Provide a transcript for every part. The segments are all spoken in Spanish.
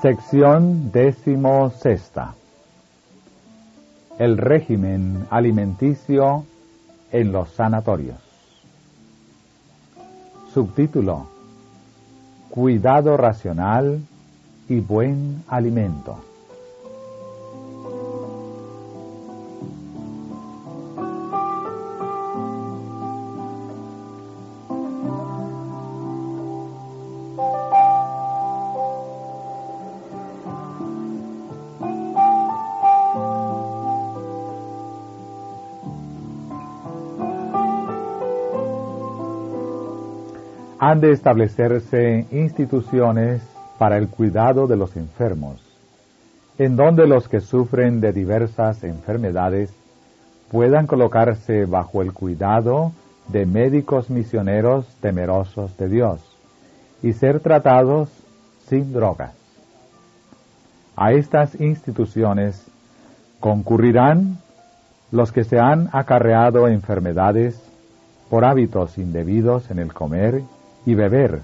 Sección 16. El régimen alimenticio en los sanatorios. Subtítulo: Cuidado racional y buen alimento. Han de establecerse instituciones para el cuidado de los enfermos, en donde los que sufren de diversas enfermedades puedan colocarse bajo el cuidado de médicos misioneros temerosos de Dios y ser tratados sin drogas. A estas instituciones concurrirán los que se han acarreado enfermedades por hábitos indebidos en el comer y beber,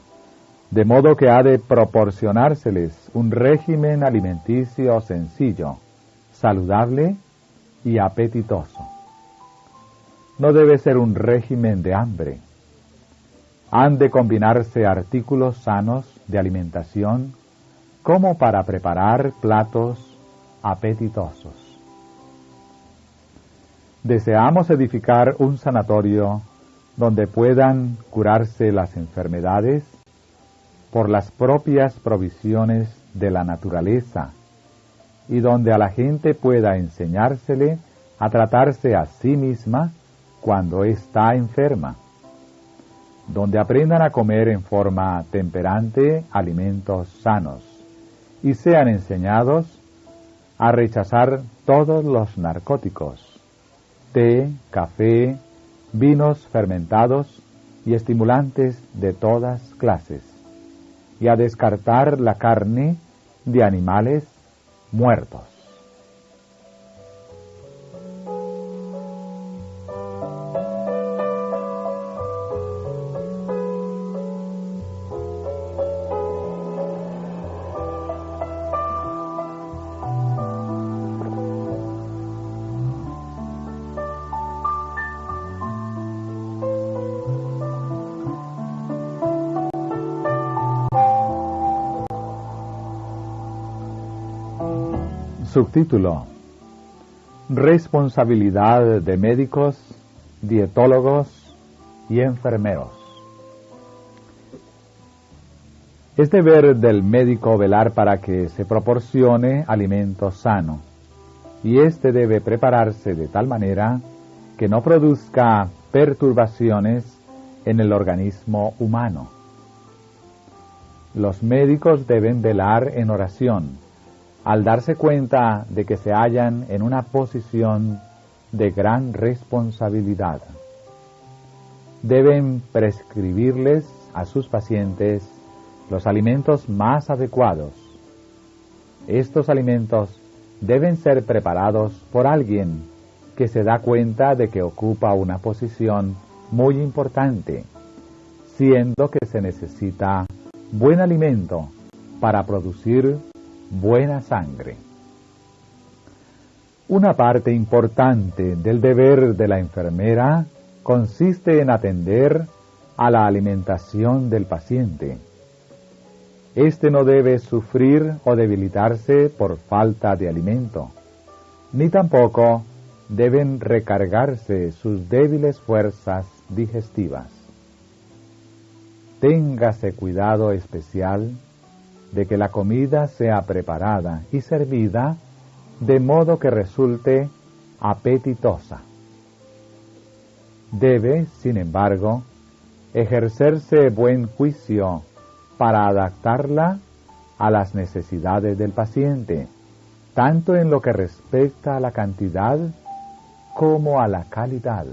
de modo que ha de proporcionárseles un régimen alimenticio sencillo, saludable y apetitoso. No debe ser un régimen de hambre. Han de combinarse artículos sanos de alimentación como para preparar platos apetitosos. Deseamos edificar un sanatorio donde puedan curarse las enfermedades por las propias provisiones de la naturaleza y donde a la gente pueda enseñársele a tratarse a sí misma cuando está enferma, donde aprendan a comer en forma temperante alimentos sanos y sean enseñados a rechazar todos los narcóticos, té, café, vinos fermentados y estimulantes de todas clases, y a descartar la carne de animales muertos. Subtítulo: Responsabilidad de médicos, dietólogos y enfermeros. Es deber del médico velar para que se proporcione alimento sano, y éste debe prepararse de tal manera que no produzca perturbaciones en el organismo humano. Los médicos deben velar en oración, al darse cuenta de que se hallan en una posición de gran responsabilidad. Deben prescribirles a sus pacientes los alimentos más adecuados. Estos alimentos deben ser preparados por alguien que se da cuenta de que ocupa una posición muy importante, siendo que se necesita buen alimento para producir buena sangre. Una parte importante del deber de la enfermera consiste en atender a la alimentación del paciente. Este no debe sufrir o debilitarse por falta de alimento, ni tampoco deben recargarse sus débiles fuerzas digestivas. Téngase cuidado especial de que la comida sea preparada y servida de modo que resulte apetitosa. Debe, sin embargo, ejercerse buen juicio para adaptarla a las necesidades del paciente, tanto en lo que respecta a la cantidad como a la calidad.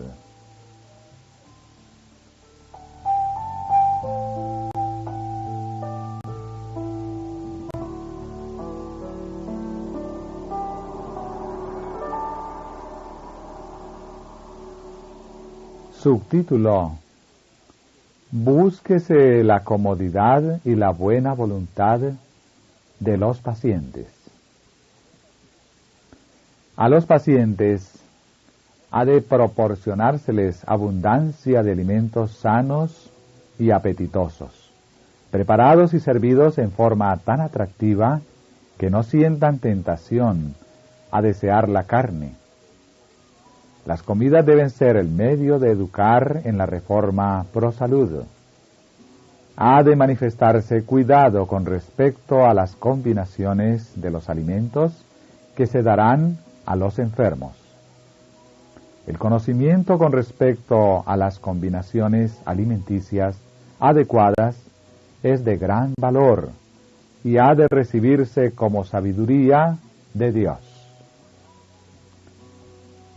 Subtítulo: Búsquese la comodidad y la buena voluntad de los pacientes. A los pacientes ha de proporcionárseles abundancia de alimentos sanos y apetitosos, preparados y servidos en forma tan atractiva que no sientan tentación a desear la carne. Las comidas deben ser el medio de educar en la reforma pro salud. Ha de manifestarse cuidado con respecto a las combinaciones de los alimentos que se darán a los enfermos. El conocimiento con respecto a las combinaciones alimenticias adecuadas es de gran valor y ha de recibirse como sabiduría de Dios.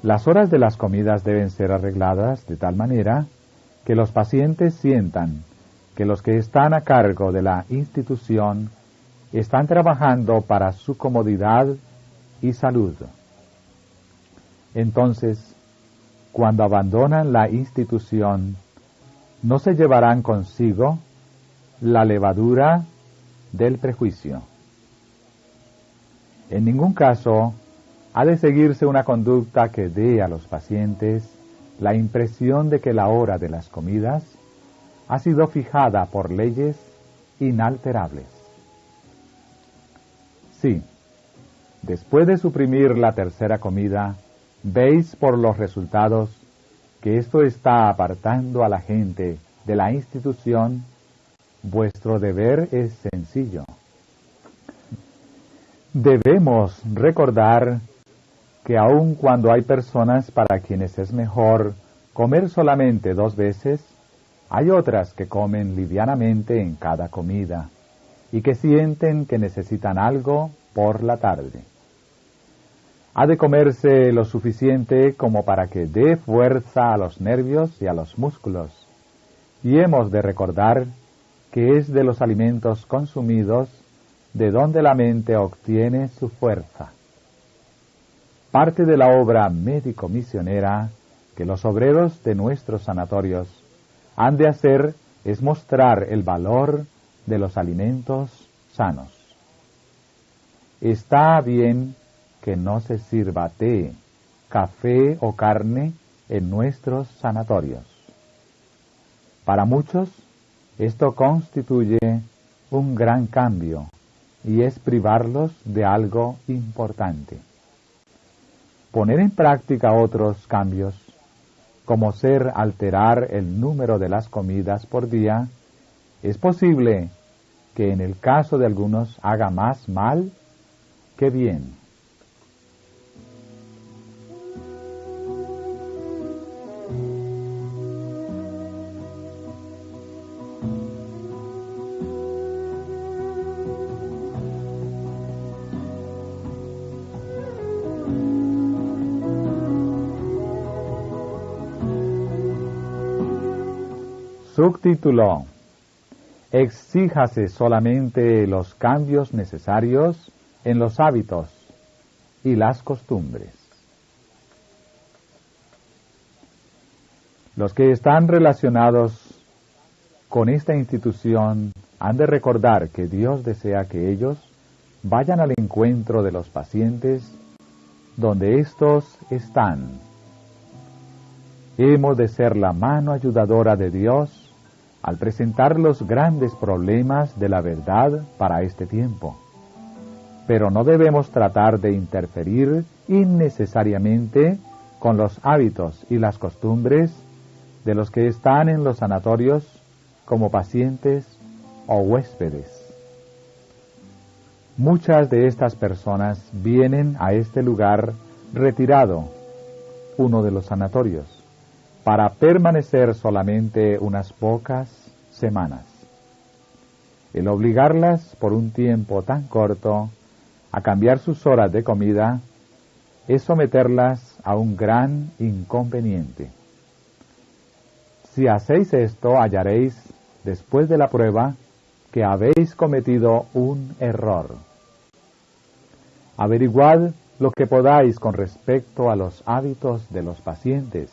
Las horas de las comidas deben ser arregladas de tal manera que los pacientes sientan que los que están a cargo de la institución están trabajando para su comodidad y salud. Entonces, cuando abandonan la institución, no se llevarán consigo la levadura del prejuicio. En ningún caso ha de seguirse una conducta que dé a los pacientes la impresión de que la hora de las comidas ha sido fijada por leyes inalterables. Sí, después de suprimir la tercera comida, veis por los resultados que esto está apartando a la gente de la institución. Vuestro deber es sencillo. Debemos recordar que aun cuando hay personas para quienes es mejor comer solamente 2 veces, hay otras que comen livianamente en cada comida y que sienten que necesitan algo por la tarde. Ha de comerse lo suficiente como para que dé fuerza a los nervios y a los músculos, y hemos de recordar que es de los alimentos consumidos de donde la mente obtiene su fuerza. Parte de la obra médico-misionera que los obreros de nuestros sanatorios han de hacer es mostrar el valor de los alimentos sanos. Está bien que no se sirva té, café o carne en nuestros sanatorios. Para muchos, esto constituye un gran cambio y es privarlos de algo importante. Poner en práctica otros cambios, como ser alterar el número de las comidas por día, es posible que en el caso de algunos haga más mal que bien. Subtítulo: Exíjase solamente los cambios necesarios en los hábitos y las costumbres. Los que están relacionados con esta institución han de recordar que Dios desea que ellos vayan al encuentro de los pacientes donde éstos están. Hemos de ser la mano ayudadora de Dios al presentar los grandes problemas de la verdad para este tiempo. Pero no debemos tratar de interferir innecesariamente con los hábitos y las costumbres de los que están en los sanatorios como pacientes o huéspedes. Muchas de estas personas vienen a este lugar retirado, uno de los sanatorios, para permanecer solamente unas pocas semanas. El obligarlas por un tiempo tan corto a cambiar sus horas de comida es someterlas a un gran inconveniente. Si hacéis esto, hallaréis, después de la prueba, que habéis cometido un error. Averiguad lo que podáis con respecto a los hábitos de los pacientes,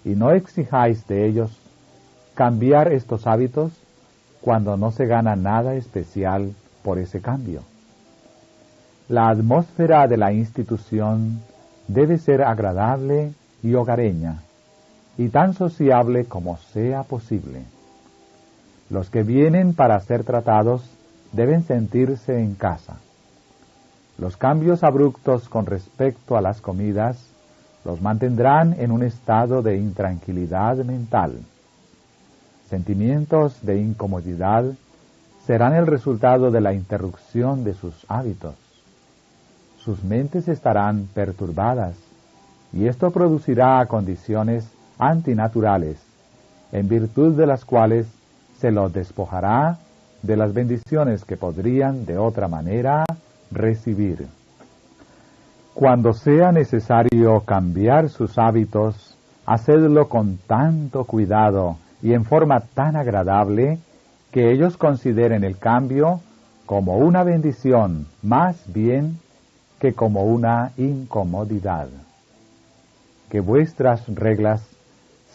y no exijáis de ellos cambiar estos hábitos cuando no se gana nada especial por ese cambio. La atmósfera de la institución debe ser agradable y hogareña, y tan sociable como sea posible. Los que vienen para ser tratados deben sentirse en casa. Los cambios abruptos con respecto a las comidas los mantendrán en un estado de intranquilidad mental. Sentimientos de incomodidad serán el resultado de la interrupción de sus hábitos. Sus mentes estarán perturbadas, y esto producirá condiciones antinaturales, en virtud de las cuales se los despojará de las bendiciones que podrían de otra manera recibir. Cuando sea necesario cambiar sus hábitos, hacedlo con tanto cuidado y en forma tan agradable que ellos consideren el cambio como una bendición más bien que como una incomodidad. Que vuestras reglas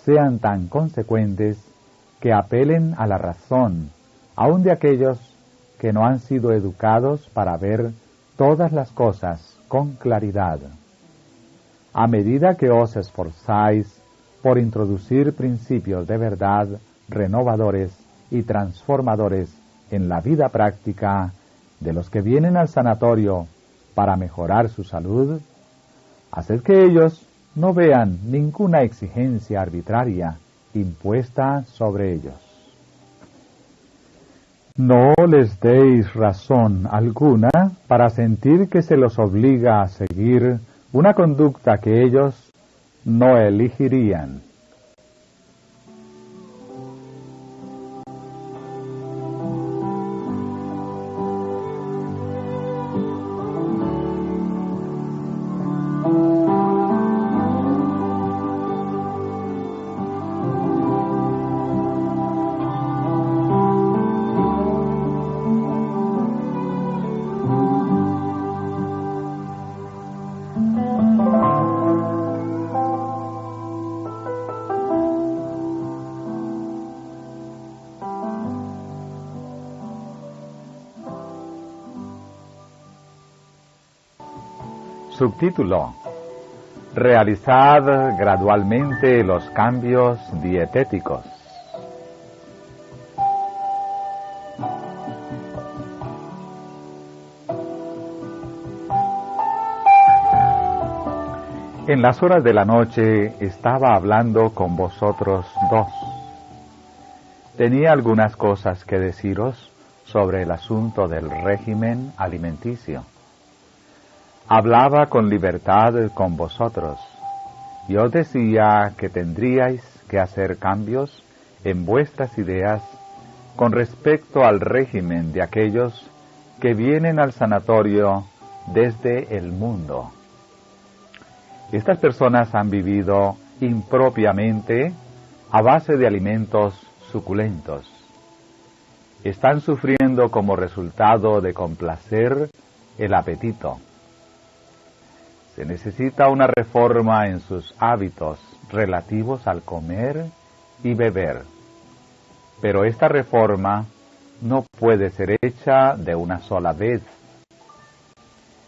sean tan consecuentes que apelen a la razón, aun de aquellos que no han sido educados para ver todas las cosas con claridad. A medida que os esforzáis por introducir principios de verdad renovadores y transformadores en la vida práctica de los que vienen al sanatorio para mejorar su salud, haced que ellos no vean ninguna exigencia arbitraria impuesta sobre ellos. No les deis razón alguna para sentir que se los obliga a seguir una conducta que ellos no elegirían. Subtítulo: Realizad gradualmente los cambios dietéticos. En las horas de la noche estaba hablando con vosotros dos. Tenía algunas cosas que deciros sobre el asunto del régimen alimenticio. Hablaba con libertad con vosotros. Yo decía que tendríais que hacer cambios en vuestras ideas con respecto al régimen de aquellos que vienen al sanatorio desde el mundo. Estas personas han vivido impropiamente a base de alimentos suculentos. Están sufriendo como resultado de complacer el apetito. Se necesita una reforma en sus hábitos relativos al comer y beber. Pero esta reforma no puede ser hecha de una sola vez.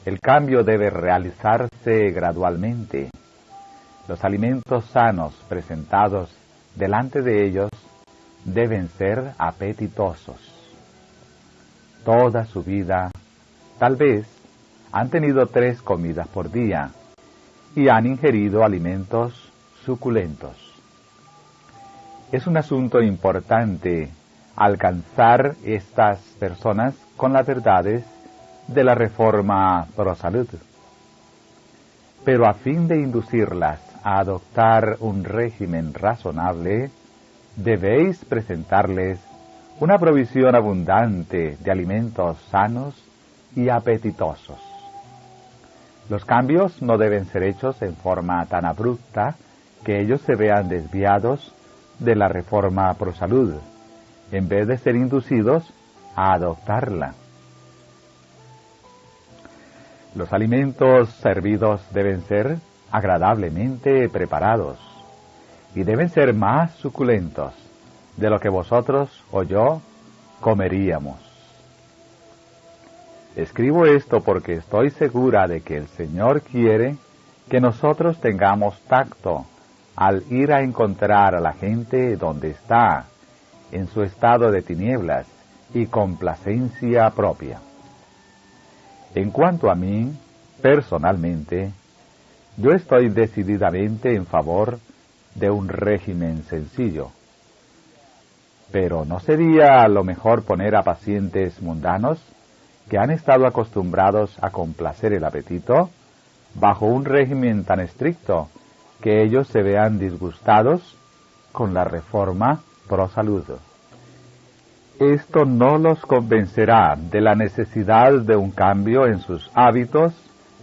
El cambio debe realizarse gradualmente. Los alimentos sanos presentados delante de ellos deben ser apetitosos. Toda su vida, tal vez, han tenido 3 comidas por día y han ingerido alimentos suculentos. Es un asunto importante alcanzar estas personas con las verdades de la reforma pro salud. Pero a fin de inducirlas a adoptar un régimen razonable, debéis presentarles una provisión abundante de alimentos sanos y apetitosos. Los cambios no deben ser hechos en forma tan abrupta que ellos se vean desviados de la reforma pro salud, en vez de ser inducidos a adoptarla. Los alimentos servidos deben ser agradablemente preparados y deben ser más suculentos de lo que vosotros o yo comeríamos. Escribo esto porque estoy segura de que el Señor quiere que nosotros tengamos tacto al ir a encontrar a la gente donde está, en su estado de tinieblas y complacencia propia. En cuanto a mí, personalmente, yo estoy decididamente en favor de un régimen sencillo. Pero ¿no sería lo mejor poner a pacientes mundanos que han estado acostumbrados a complacer el apetito bajo un régimen tan estricto que ellos se vean disgustados con la reforma pro salud? Esto no los convencerá de la necesidad de un cambio en sus hábitos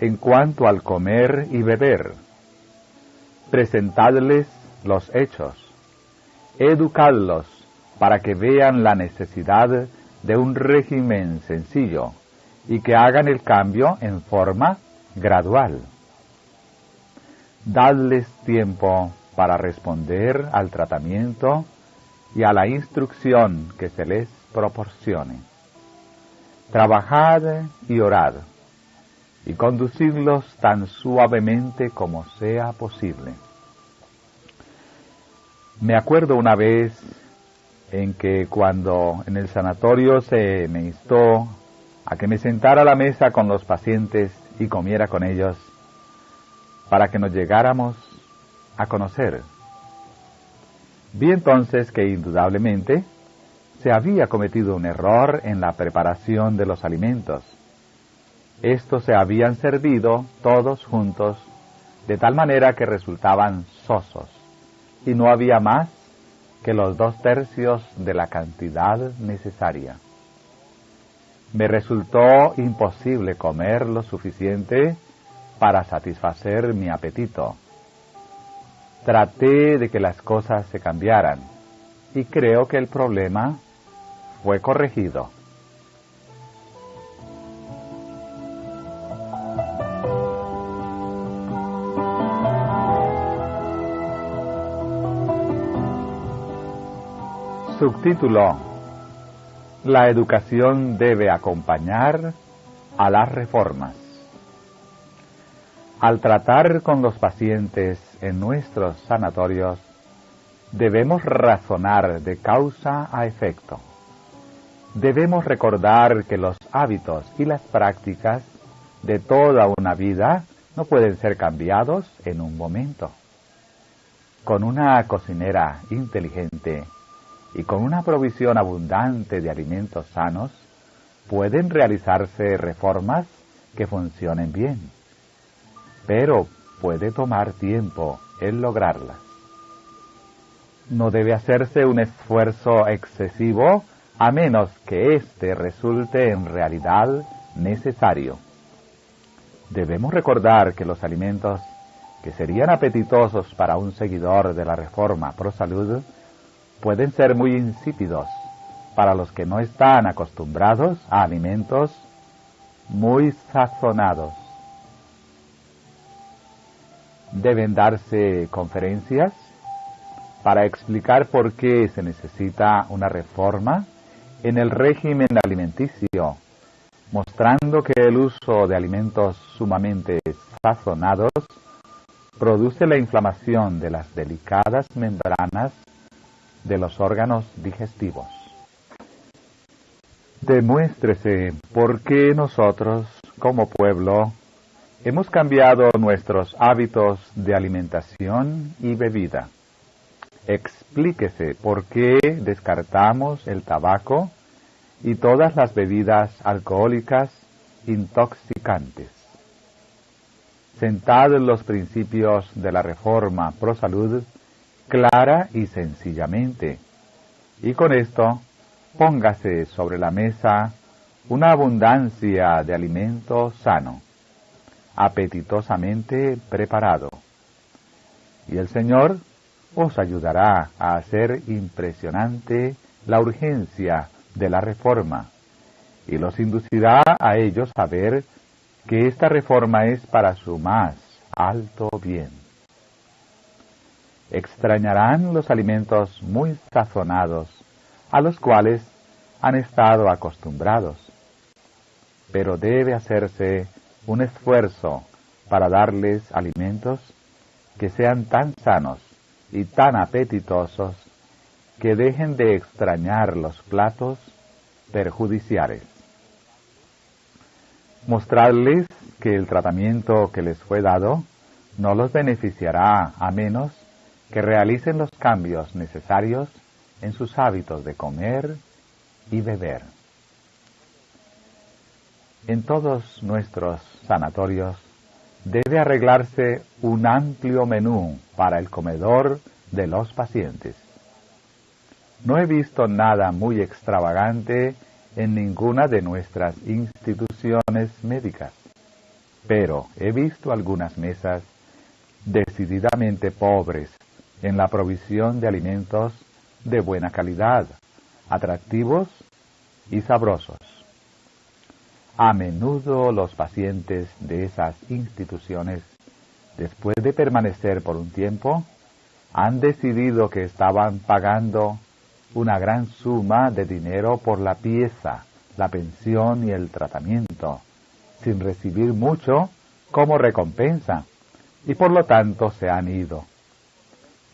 en cuanto al comer y beber. Presentadles los hechos, educadlos para que vean la necesidad de un régimen sencillo y que hagan el cambio en forma gradual. Dadles tiempo para responder al tratamiento y a la instrucción que se les proporcione. Trabajad y orad, y conducidlos tan suavemente como sea posible. Me acuerdo una vez en que cuando en el sanatorio se me instó a que me sentara a la mesa con los pacientes y comiera con ellos, para que nos llegáramos a conocer. Vi entonces que indudablemente se había cometido un error en la preparación de los alimentos. Estos se habían servido todos juntos, de tal manera que resultaban sosos, y no había más que los 2/3 de la cantidad necesaria. Me resultó imposible comer lo suficiente para satisfacer mi apetito. Traté de que las cosas se cambiaran, y creo que el problema fue corregido. Subtítulo: La educación debe acompañar a las reformas. Al tratar con los pacientes en nuestros sanatorios, debemos razonar de causa a efecto. Debemos recordar que los hábitos y las prácticas de toda una vida no pueden ser cambiados en un momento. Con una cocinera inteligente y con una provisión abundante de alimentos sanos, pueden realizarse reformas que funcionen bien, pero puede tomar tiempo el lograrlas. No debe hacerse un esfuerzo excesivo a menos que éste resulte en realidad necesario. Debemos recordar que los alimentos que serían apetitosos para un seguidor de la reforma pro salud pueden ser muy insípidos para los que no están acostumbrados a alimentos muy sazonados. Deben darse conferencias para explicar por qué se necesita una reforma en el régimen alimenticio, mostrando que el uso de alimentos sumamente sazonados produce la inflamación de las delicadas membranas de los órganos digestivos. Demuéstrese por qué nosotros, como pueblo, hemos cambiado nuestros hábitos de alimentación y bebida. Explíquese por qué descartamos el tabaco y todas las bebidas alcohólicas intoxicantes. Sentad los principios de la reforma pro salud clara y sencillamente, y con esto póngase sobre la mesa una abundancia de alimento sano, apetitosamente preparado, y el Señor os ayudará a hacer impresionante la urgencia de la reforma, y los inducirá a ellos a ver que esta reforma es para su más alto bien. Extrañarán los alimentos muy sazonados a los cuales han estado acostumbrados. pero debe hacerse un esfuerzo para darles alimentos que sean tan sanos y tan apetitosos que dejen de extrañar los platos perjudiciales. Mostrarles que el tratamiento que les fue dado no los beneficiará a menos que realicen los cambios necesarios en sus hábitos de comer y beber. En todos nuestros sanatorios debe arreglarse un amplio menú para el comedor de los pacientes. No he visto nada muy extravagante en ninguna de nuestras instituciones médicas, pero he visto algunas mesas decididamente pobres en la provisión de alimentos de buena calidad, atractivos y sabrosos. A menudo los pacientes de esas instituciones, después de permanecer por un tiempo, han decidido que estaban pagando una gran suma de dinero por la pieza, la pensión y el tratamiento, sin recibir mucho como recompensa, y por lo tanto se han ido.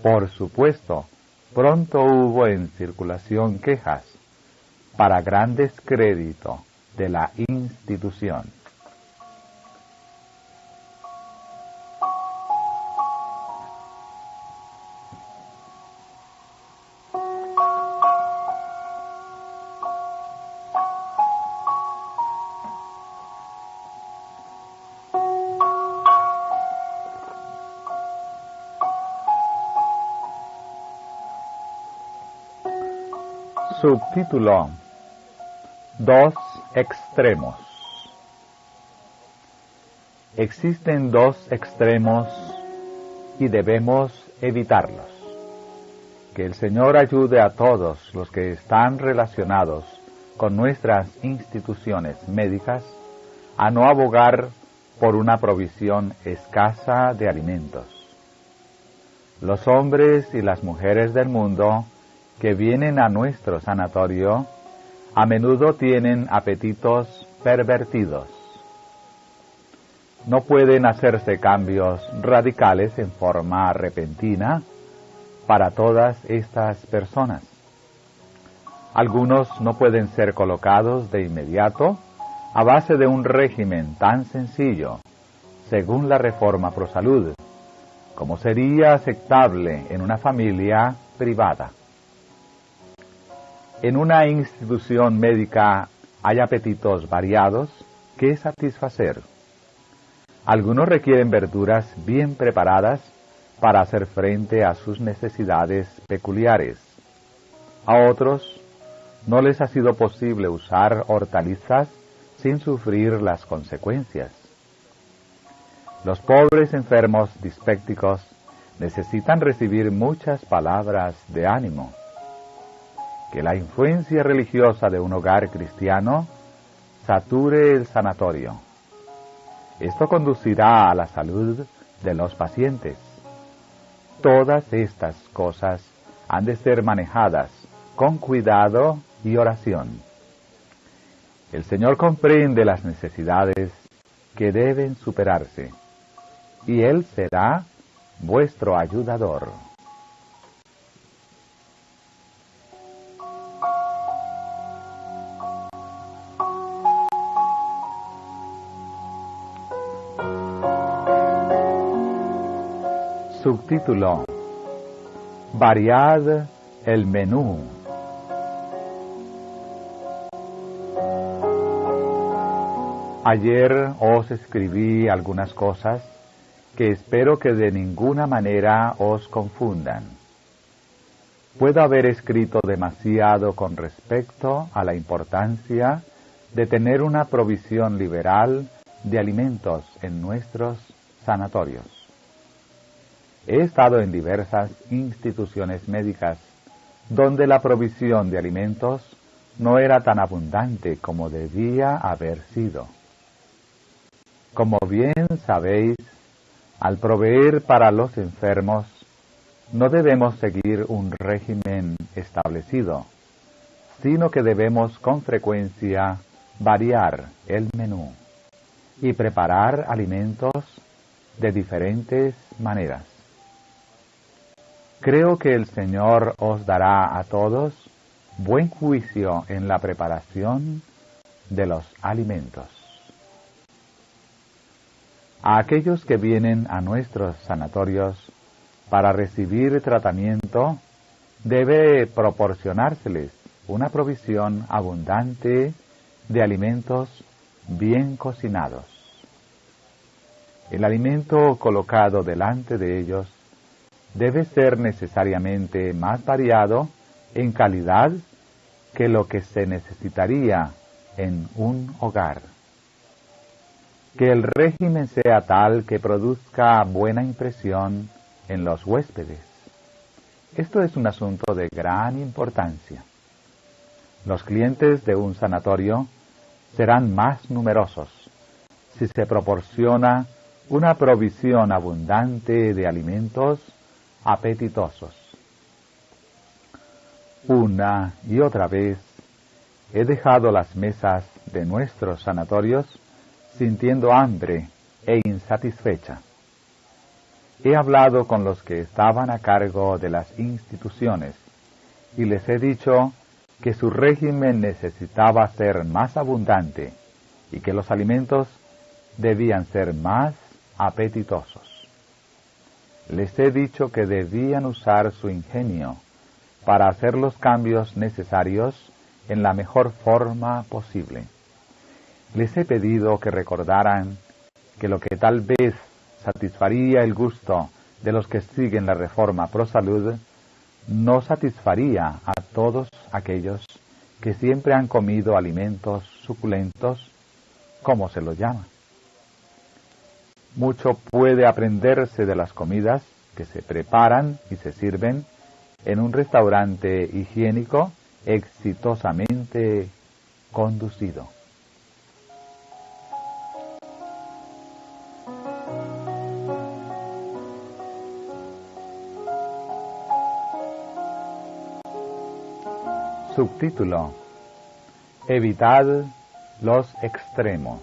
Por supuesto, pronto hubo en circulación quejas para gran descrédito de la institución. Subtítulo: Dos extremos. Existen dos extremos y debemos evitarlos. Que el Señor ayude a todos los que están relacionados con nuestras instituciones médicas a no abogar por una provisión escasa de alimentos. Los hombres y las mujeres del mundo que vienen a nuestro sanatorio a menudo tienen apetitos pervertidos. No pueden hacerse cambios radicales en forma repentina para todas estas personas. Algunos no pueden ser colocados de inmediato a base de un régimen tan sencillo, según la Reforma Pro Salud, como sería aceptable en una familia privada. En una institución médica hay apetitos variados que satisfacer. Algunos requieren verduras bien preparadas para hacer frente a sus necesidades peculiares. A otros no les ha sido posible usar hortalizas sin sufrir las consecuencias. Los pobres enfermos dispépticos necesitan recibir muchas palabras de ánimo. Que la influencia religiosa de un hogar cristiano sature el sanatorio. Esto conducirá a la salud de los pacientes. Todas estas cosas han de ser manejadas con cuidado y oración. El Señor comprende las necesidades que deben superarse, y Él será vuestro ayudador. Subtítulo: Variad el menú. Ayer os escribí algunas cosas que espero que de ninguna manera os confundan. Puedo haber escrito demasiado con respecto a la importancia de tener una provisión liberal de alimentos en nuestros sanatorios. He estado en diversas instituciones médicas donde la provisión de alimentos no era tan abundante como debía haber sido. Como bien sabéis, al proveer para los enfermos, no debemos seguir un régimen establecido, sino que debemos con frecuencia variar el menú y preparar alimentos de diferentes maneras. Creo que el Señor os dará a todos buen juicio en la preparación de los alimentos. A aquellos que vienen a nuestros sanatorios para recibir tratamiento, debe proporcionárseles una provisión abundante de alimentos bien cocinados. El alimento colocado delante de ellos debe ser necesariamente más variado en calidad que lo que se necesitaría en un hogar. Que el régimen sea tal que produzca buena impresión en los huéspedes. Esto es un asunto de gran importancia. Los clientes de un sanatorio serán más numerosos si se proporciona una provisión abundante de alimentos apetitosos. Una y otra vez he dejado las mesas de nuestros sanatorios sintiendo hambre e insatisfecha. He hablado con los que estaban a cargo de las instituciones y les he dicho que su régimen necesitaba ser más abundante y que los alimentos debían ser más apetitosos. Les he dicho que debían usar su ingenio para hacer los cambios necesarios en la mejor forma posible. Les he pedido que recordaran que lo que tal vez satisfaría el gusto de los que siguen la reforma pro salud no satisfaría a todos aquellos que siempre han comido alimentos suculentos, como se los llama. Mucho puede aprenderse de las comidas que se preparan y se sirven en un restaurante higiénico exitosamente conducido. Subtítulo: Evitad los extremos.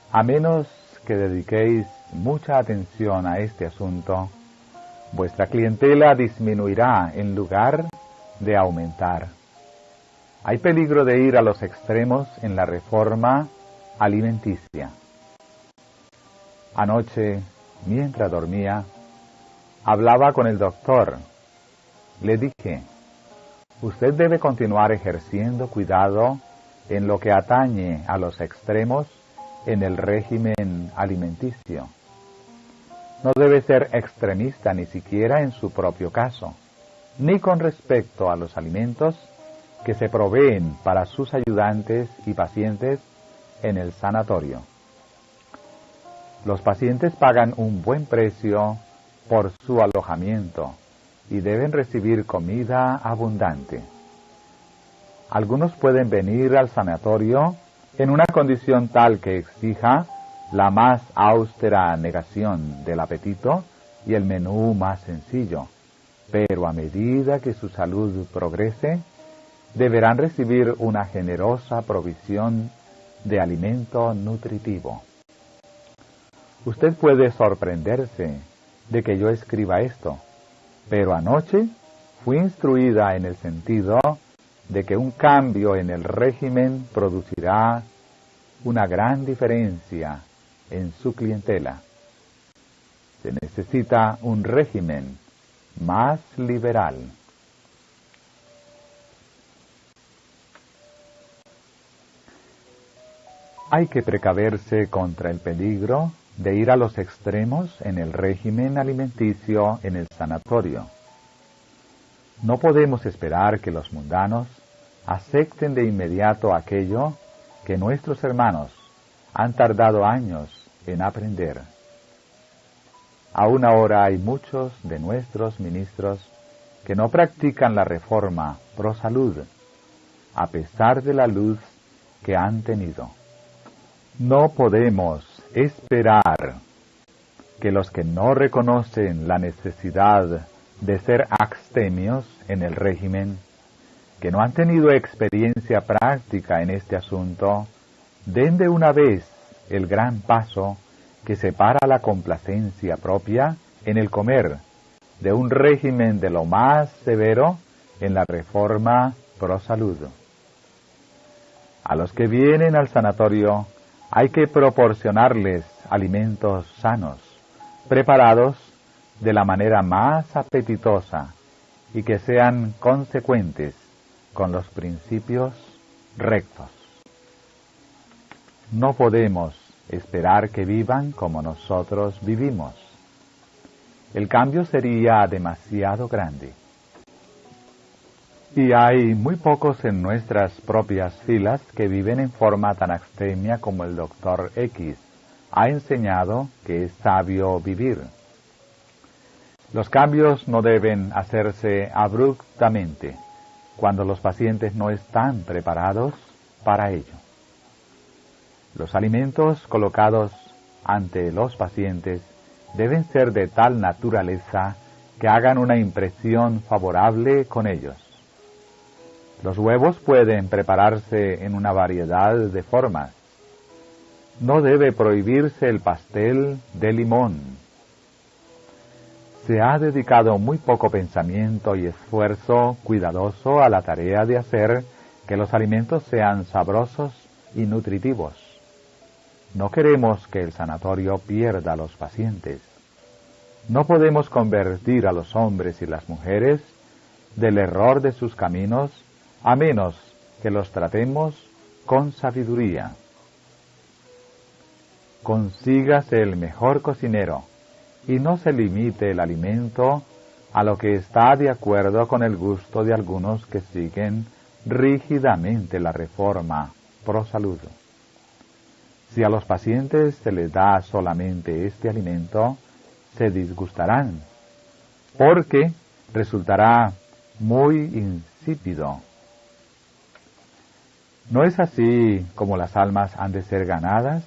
A menos que dediquéis mucha atención a este asunto, vuestra clientela disminuirá en lugar de aumentar. Hay peligro de ir a los extremos en la reforma alimenticia. Anoche, mientras dormía, hablaba con el doctor. Le dije: usted debe continuar ejerciendo cuidado en lo que atañe a los extremos en el régimen alimenticio. No debe ser extremista ni siquiera en su propio caso, ni con respecto a los alimentos que se proveen para sus ayudantes y pacientes en el sanatorio. Los pacientes pagan un buen precio por su alojamiento y deben recibir comida abundante. Algunos pueden venir al sanatorio en una condición tal que exija la más austera negación del apetito y el menú más sencillo, pero a medida que su salud progrese, deberán recibir una generosa provisión de alimento nutritivo. Usted puede sorprenderse de que yo escriba esto, pero anoche fui instruida en el sentido de que un cambio en el régimen producirá una gran diferencia en su clientela. Se necesita un régimen más liberal. Hay que precaverse contra el peligro de ir a los extremos en el régimen alimenticio en el sanatorio. No podemos esperar que los mundanos acepten de inmediato aquello que nuestros hermanos han tardado años en aprender. Aún ahora hay muchos de nuestros ministros que no practican la reforma pro salud, a pesar de la luz que han tenido. No podemos esperar que los que no reconocen la necesidad de ser abstemios en el régimen, que no han tenido experiencia práctica en este asunto, den de una vez el gran paso que separa la complacencia propia en el comer de un régimen de lo más severo en la reforma pro salud. A los que vienen al sanatorio hay que proporcionarles alimentos sanos, preparados de la manera más apetitosa y que sean consecuentes con los principios rectos. No podemos esperar que vivan como nosotros vivimos. El cambio sería demasiado grande. Y hay muy pocos en nuestras propias filas que viven en forma tan abstemia como el Dr. X ha enseñado que es sabio vivir. Los cambios no deben hacerse abruptamente cuando los pacientes no están preparados para ello. Los alimentos colocados ante los pacientes deben ser de tal naturaleza que hagan una impresión favorable con ellos. Los huevos pueden prepararse en una variedad de formas. No debe prohibirse el pastel de limón. Se ha dedicado muy poco pensamiento y esfuerzo cuidadoso a la tarea de hacer que los alimentos sean sabrosos y nutritivos. No queremos que el sanatorio pierda a los pacientes. No podemos convertir a los hombres y las mujeres del error de sus caminos a menos que los tratemos con sabiduría. Consígase el mejor cocinero y no se limite el alimento a lo que está de acuerdo con el gusto de algunos que siguen rígidamente la reforma pro salud. Si a los pacientes se les da solamente este alimento, se disgustarán, porque resultará muy insípido. ¿No es así como las almas han de ser ganadas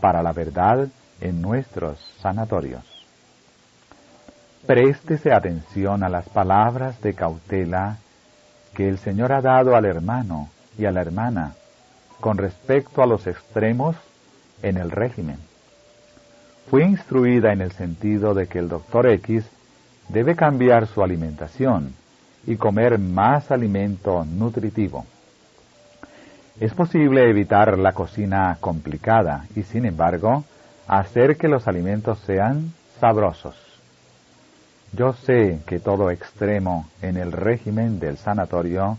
para la verdad en nuestros sanatorios? Préstese atención a las palabras de cautela que el Señor ha dado al hermano y a la hermana con respecto a los extremos en el régimen. Fui instruida en el sentido de que el Dr. X debe cambiar su alimentación y comer más alimento nutritivo. Es posible evitar la cocina complicada y, sin embargo, hacer que los alimentos sean sabrosos. Yo sé que todo extremo en el régimen del sanatorio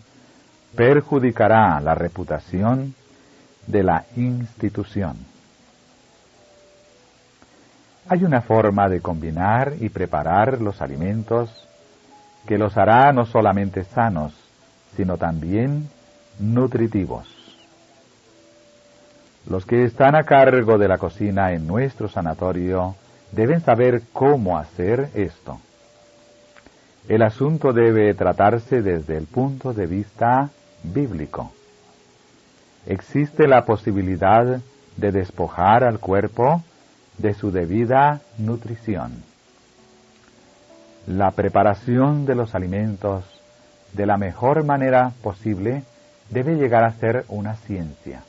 perjudicará la reputación de la institución. Hay una forma de combinar y preparar los alimentos que los hará no solamente sanos, sino también nutritivos. Los que están a cargo de la cocina en nuestro sanatorio deben saber cómo hacer esto. El asunto debe tratarse desde el punto de vista bíblico. Existe la posibilidad de despojar al cuerpo de su debida nutrición. La preparación de los alimentos de la mejor manera posible debe llegar a ser una ciencia.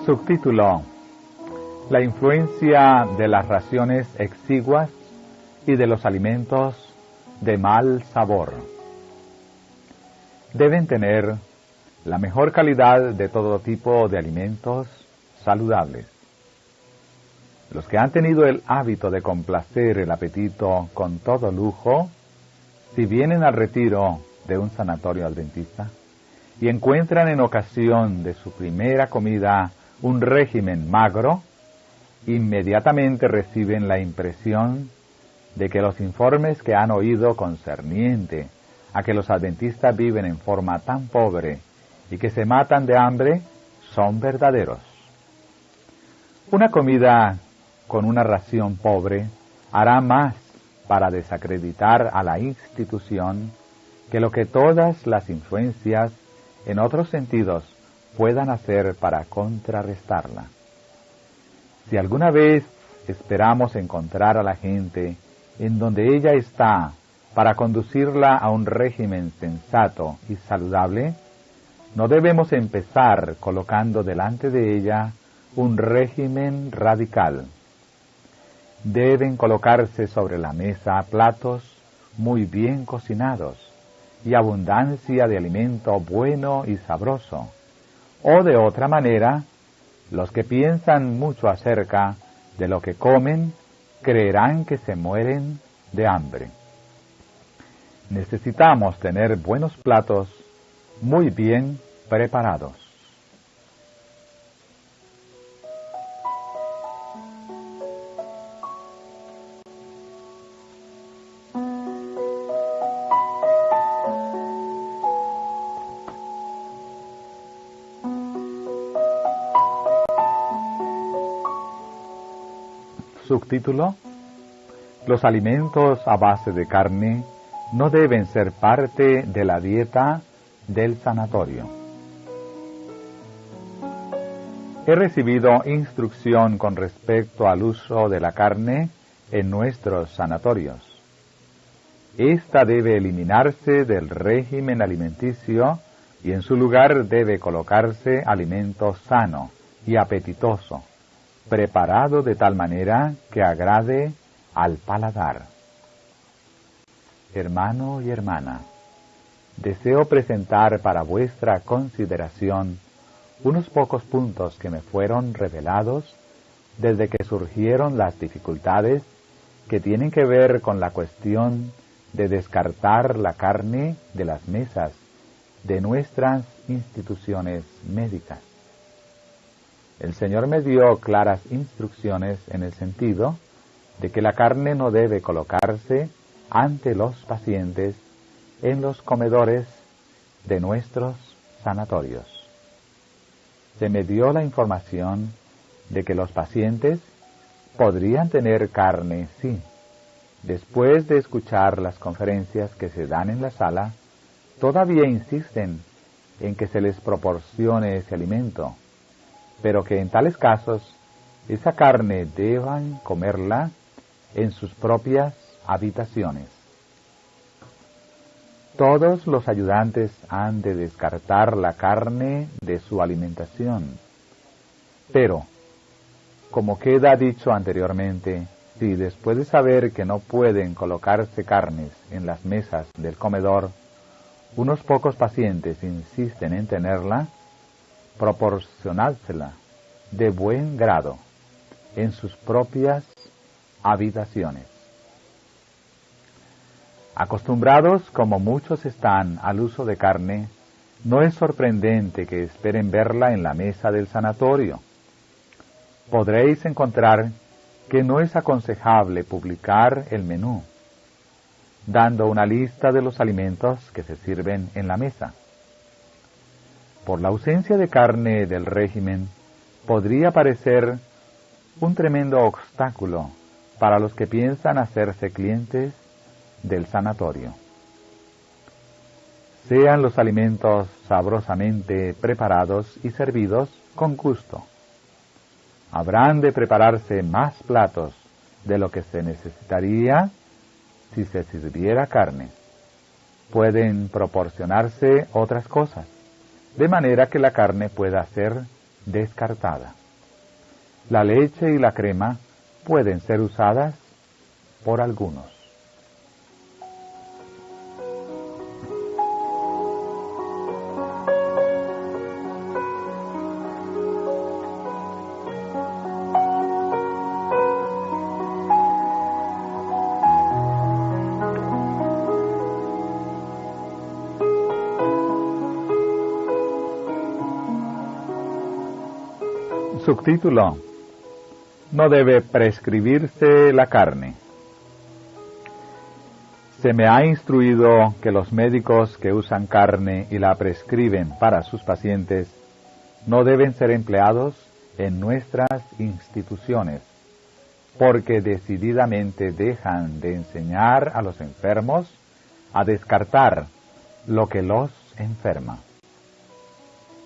Subtítulo: La influencia de las raciones exiguas y de los alimentos de mal sabor. Deben tener la mejor calidad de todo tipo de alimentos saludables. Los que han tenido el hábito de complacer el apetito con todo lujo, si vienen al retiro de un sanatorio adventista y encuentran en ocasión de su primera comida un régimen magro, inmediatamente reciben la impresión de que los informes que han oído concerniente a que los adventistas viven en forma tan pobre y que se matan de hambre son verdaderos. Una comida con una ración pobre hará más para desacreditar a la institución que lo que todas las influencias en otros sentidos puedan hacer para contrarrestarla. Si alguna vez esperamos encontrar a la gente en donde ella está para conducirla a un régimen sensato y saludable, no debemos empezar colocando delante de ella un régimen radical. Deben colocarse sobre la mesa platos muy bien cocinados y abundancia de alimento bueno y sabroso, o de otra manera, los que piensan mucho acerca de lo que comen creerán que se mueren de hambre. Necesitamos tener buenos platos muy bien preparados. Subtítulo: Los alimentos a base de carne no deben ser parte de la dieta del sanatorio. He recibido instrucción con respecto al uso de la carne en nuestros sanatorios. Esta debe eliminarse del régimen alimenticio y en su lugar debe colocarse alimento sano y apetitoso, preparado de tal manera que agrade al paladar. Hermano y hermana, deseo presentar para vuestra consideración unos pocos puntos que me fueron revelados desde que surgieron las dificultades que tienen que ver con la cuestión de descartar la carne de las mesas de nuestras instituciones médicas. El Señor me dio claras instrucciones en el sentido de que la carne no debe colocarse ante los pacientes en los comedores de nuestros sanatorios. Se me dio la información de que los pacientes podrían tener carne, sí. Después de escuchar las conferencias que se dan en la sala, todavía insisten en que se les proporcione ese alimento, pero que en tales casos esa carne deban comerla en sus propias habitaciones. Todos los ayudantes han de descartar la carne de su alimentación, pero, como queda dicho anteriormente, si después de saber que no pueden colocarse carnes en las mesas del comedor, unos pocos pacientes insisten en tenerla, proporcionársela de buen grado en sus propias habitaciones. Acostumbrados como muchos están al uso de carne, no es sorprendente que esperen verla en la mesa del sanatorio. Podréis encontrar que no es aconsejable publicar el menú, dando una lista de los alimentos que se sirven en la mesa. Por la ausencia de carne del régimen, podría parecer un tremendo obstáculo para los que piensan hacerse clientes del sanatorio. Sean los alimentos sabrosamente preparados y servidos con gusto. Habrán de prepararse más platos de lo que se necesitaría si se sirviera carne. Pueden proporcionarse otras cosas, de manera que la carne pueda ser descartada. La leche y la crema pueden ser usadas por algunos. Subtítulo: No debe prescribirse la carne. Se me ha instruido que los médicos que usan carne y la prescriben para sus pacientes no deben ser empleados en nuestras instituciones, porque decididamente dejan de enseñar a los enfermos a descartar lo que los enferma.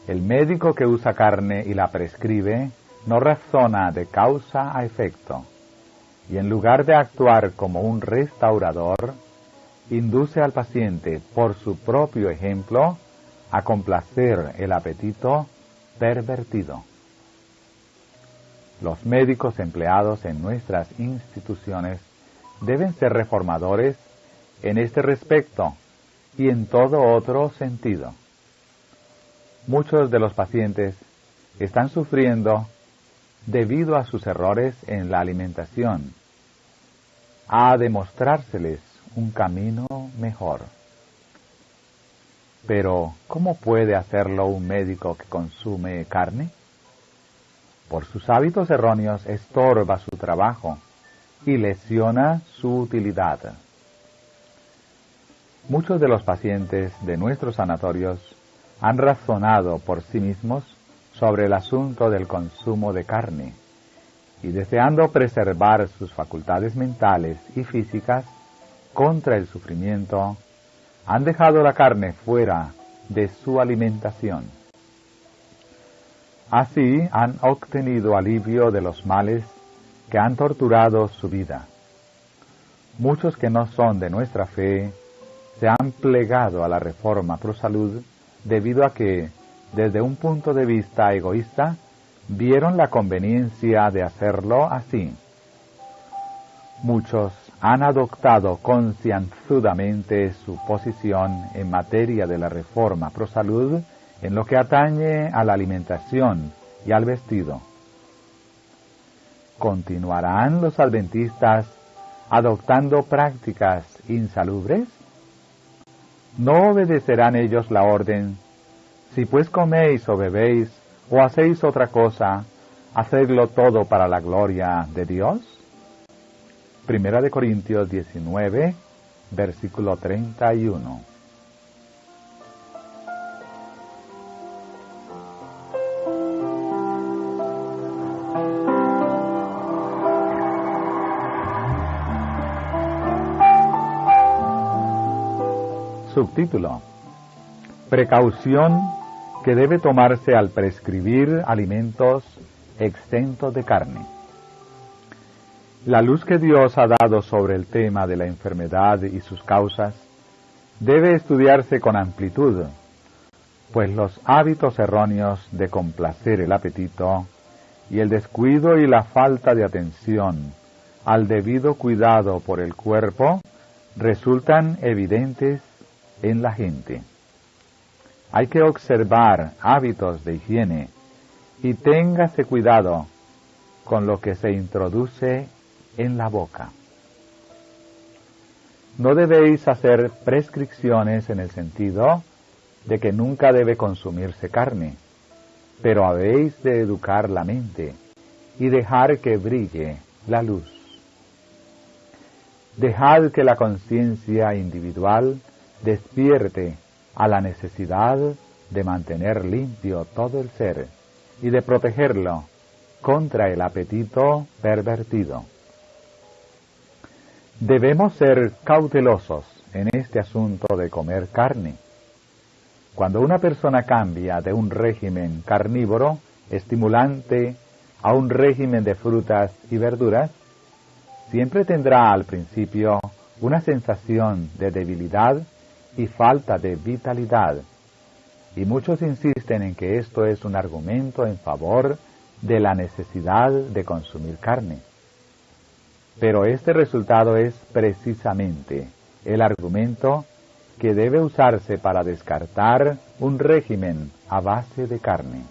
El médico que usa carne y la prescribe no razona de causa a efecto, y en lugar de actuar como un restaurador, induce al paciente por su propio ejemplo a complacer el apetito pervertido. Los médicos empleados en nuestras instituciones deben ser reformadores en este respecto y en todo otro sentido. Muchos de los pacientes están sufriendo debido a sus errores en la alimentación. Ha de mostrárseles un camino mejor. Pero, ¿cómo puede hacerlo un médico que consume carne? Por sus hábitos erróneos estorba su trabajo y lesiona su utilidad. Muchos de los pacientes de nuestros sanatorios han razonado por sí mismos sobre el asunto del consumo de carne y, deseando preservar sus facultades mentales y físicas contra el sufrimiento, han dejado la carne fuera de su alimentación. Así han obtenido alivio de los males que han torturado su vida. Muchos que no son de nuestra fe se han plegado a la reforma pro salud debido a que, desde un punto de vista egoísta, vieron la conveniencia de hacerlo así. Muchos han adoptado concienzudamente su posición en materia de la reforma pro salud en lo que atañe a la alimentación y al vestido. ¿Continuarán los adventistas adoptando prácticas insalubres? ¿No obedecerán ellos la orden: si pues coméis o bebéis o hacéis otra cosa, hacedlo todo para la gloria de Dios? Primera de Corintios 19, versículo 31. Subtítulo: Precaución que debe tomarse al prescribir alimentos exentos de carne. La luz que Dios ha dado sobre el tema de la enfermedad y sus causas debe estudiarse con amplitud, pues los hábitos erróneos de complacer el apetito y el descuido y la falta de atención al debido cuidado por el cuerpo resultan evidentes en la gente. Hay que observar hábitos de higiene y téngase cuidado con lo que se introduce en la boca. No debéis hacer prescripciones en el sentido de que nunca debe consumirse carne, pero habéis de educar la mente y dejar que brille la luz. Dejad que la conciencia individual despierte a la necesidad de mantener limpio todo el ser y de protegerlo contra el apetito pervertido. Debemos ser cautelosos en este asunto de comer carne. Cuando una persona cambia de un régimen carnívoro estimulante a un régimen de frutas y verduras, siempre tendrá al principio una sensación de debilidad y falta de vitalidad, y muchos insisten en que esto es un argumento en favor de la necesidad de consumir carne. Pero este resultado es precisamente el argumento que debe usarse para descartar un régimen a base de carne.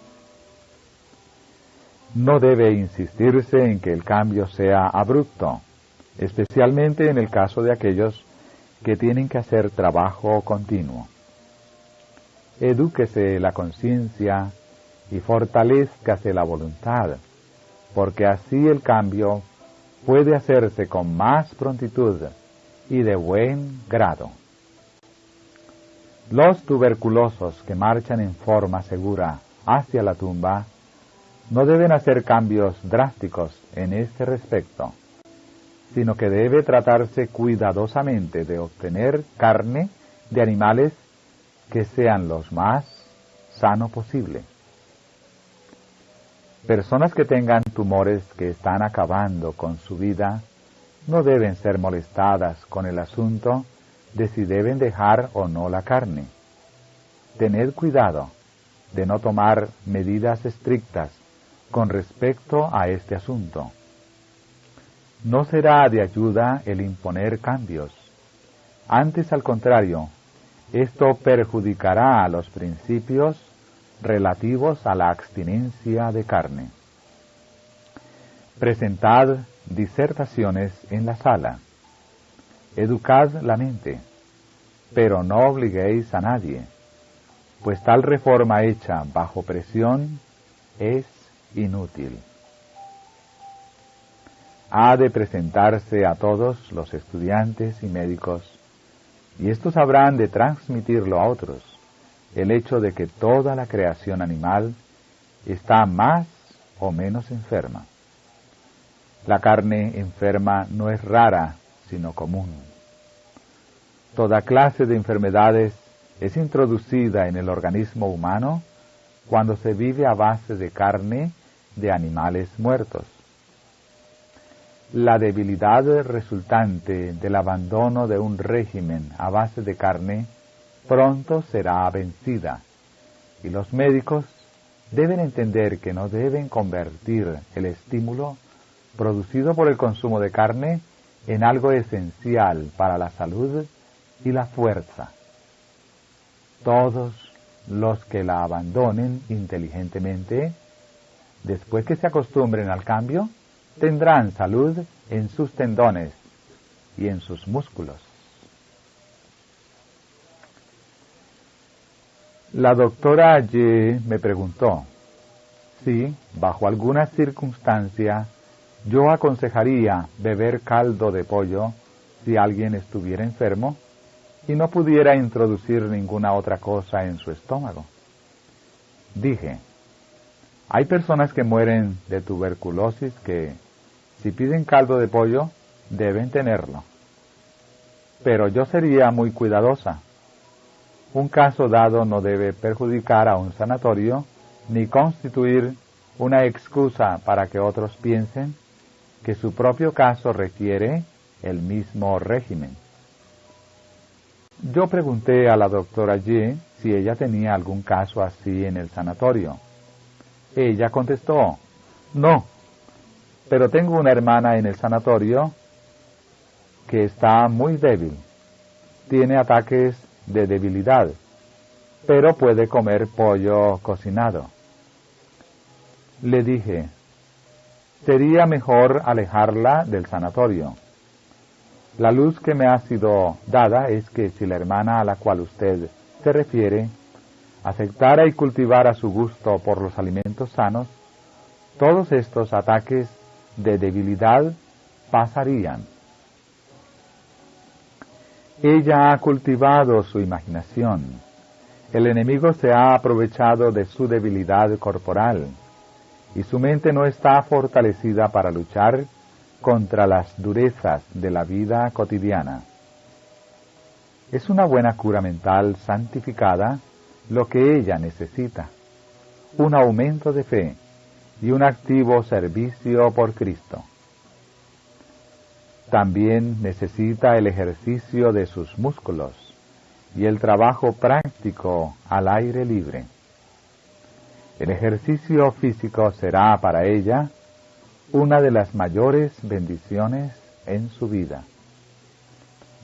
No debe insistirse en que el cambio sea abrupto, especialmente en el caso de aquellos que tienen que hacer trabajo continuo. Edúquese la conciencia y fortalézcase la voluntad, porque así el cambio puede hacerse con más prontitud y de buen grado. Los tuberculosos que marchan en forma segura hacia la tumba no deben hacer cambios drásticos en este respecto, sino que debe tratarse cuidadosamente de obtener carne de animales que sean los más sano posible. Personas que tengan tumores que están acabando con su vida no deben ser molestadas con el asunto de si deben dejar o no la carne. Tened cuidado de no tomar medidas estrictas con respecto a este asunto. No será de ayuda el imponer cambios. Antes, al contrario, esto perjudicará a los principios relativos a la abstinencia de carne. Presentad disertaciones en la sala. Educad la mente, pero no obliguéis a nadie, pues tal reforma hecha bajo presión es inútil. Ha de presentarse a todos los estudiantes y médicos, y estos habrán de transmitirlo a otros, el hecho de que toda la creación animal está más o menos enferma. La carne enferma no es rara, sino común. Toda clase de enfermedades es introducida en el organismo humano cuando se vive a base de carne de animales muertos. La debilidad resultante del abandono de un régimen a base de carne pronto será vencida, y los médicos deben entender que no deben convertir el estímulo producido por el consumo de carne en algo esencial para la salud y la fuerza. Todos los que la abandonen inteligentemente, después que se acostumbren al cambio, tendrán salud en sus tendones y en sus músculos. La doctora Y me preguntó si, bajo alguna circunstancia, yo aconsejaría beber caldo de pollo si alguien estuviera enfermo y no pudiera introducir ninguna otra cosa en su estómago. Dije, hay personas que mueren de tuberculosis que, si piden caldo de pollo, deben tenerlo. Pero yo sería muy cuidadosa. Un caso dado no debe perjudicar a un sanatorio ni constituir una excusa para que otros piensen que su propio caso requiere el mismo régimen. Yo pregunté a la doctora Y si ella tenía algún caso así en el sanatorio. Ella contestó, no, pero tengo una hermana en el sanatorio que está muy débil. Tiene ataques de debilidad, pero puede comer pollo cocinado. Le dije, sería mejor alejarla del sanatorio. La luz que me ha sido dada es que si la hermana a la cual usted se refiere aceptara y cultivara su gusto por los alimentos sanos, todos estos ataques de debilidad pasarían. Ella ha cultivado su imaginación. El enemigo se ha aprovechado de su debilidad corporal y su mente no está fortalecida para luchar contra las durezas de la vida cotidiana. Es una buena cura mental santificada lo que ella necesita, un aumento de fe y un activo servicio por Cristo. También necesita el ejercicio de sus músculos y el trabajo práctico al aire libre. El ejercicio físico será para ella una de las mayores bendiciones en su vida.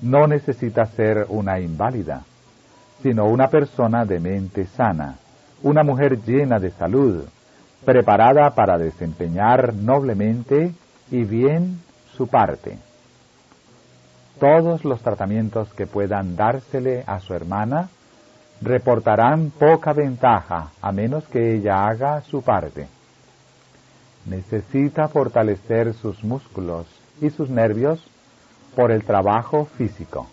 No necesita ser una inválida, sino una persona de mente sana, una mujer llena de salud, preparada para desempeñar noblemente y bien su parte. Todos los tratamientos que puedan dársele a su hermana reportarán poca ventaja a menos que ella haga su parte. Necesita fortalecer sus músculos y sus nervios por el trabajo físico.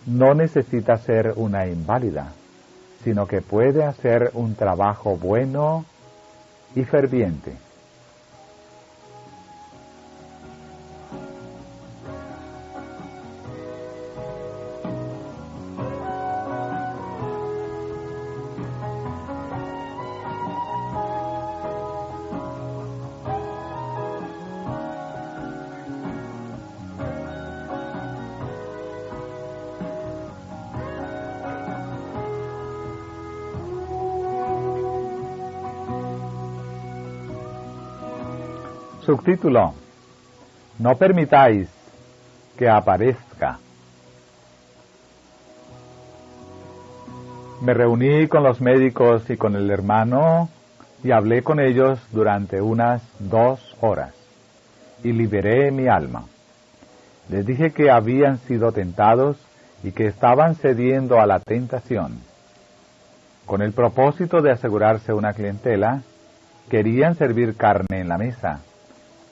No necesita ser una inválida, sino que puede hacer un trabajo bueno y ferviente. Subtítulo: No permitáis que aparezca. Me reuní con los médicos y con el hermano y hablé con ellos durante unas 2 horas y liberé mi alma. Les dije que habían sido tentados y que estaban cediendo a la tentación. Con el propósito de asegurarse una clientela, querían servir carne en la mesa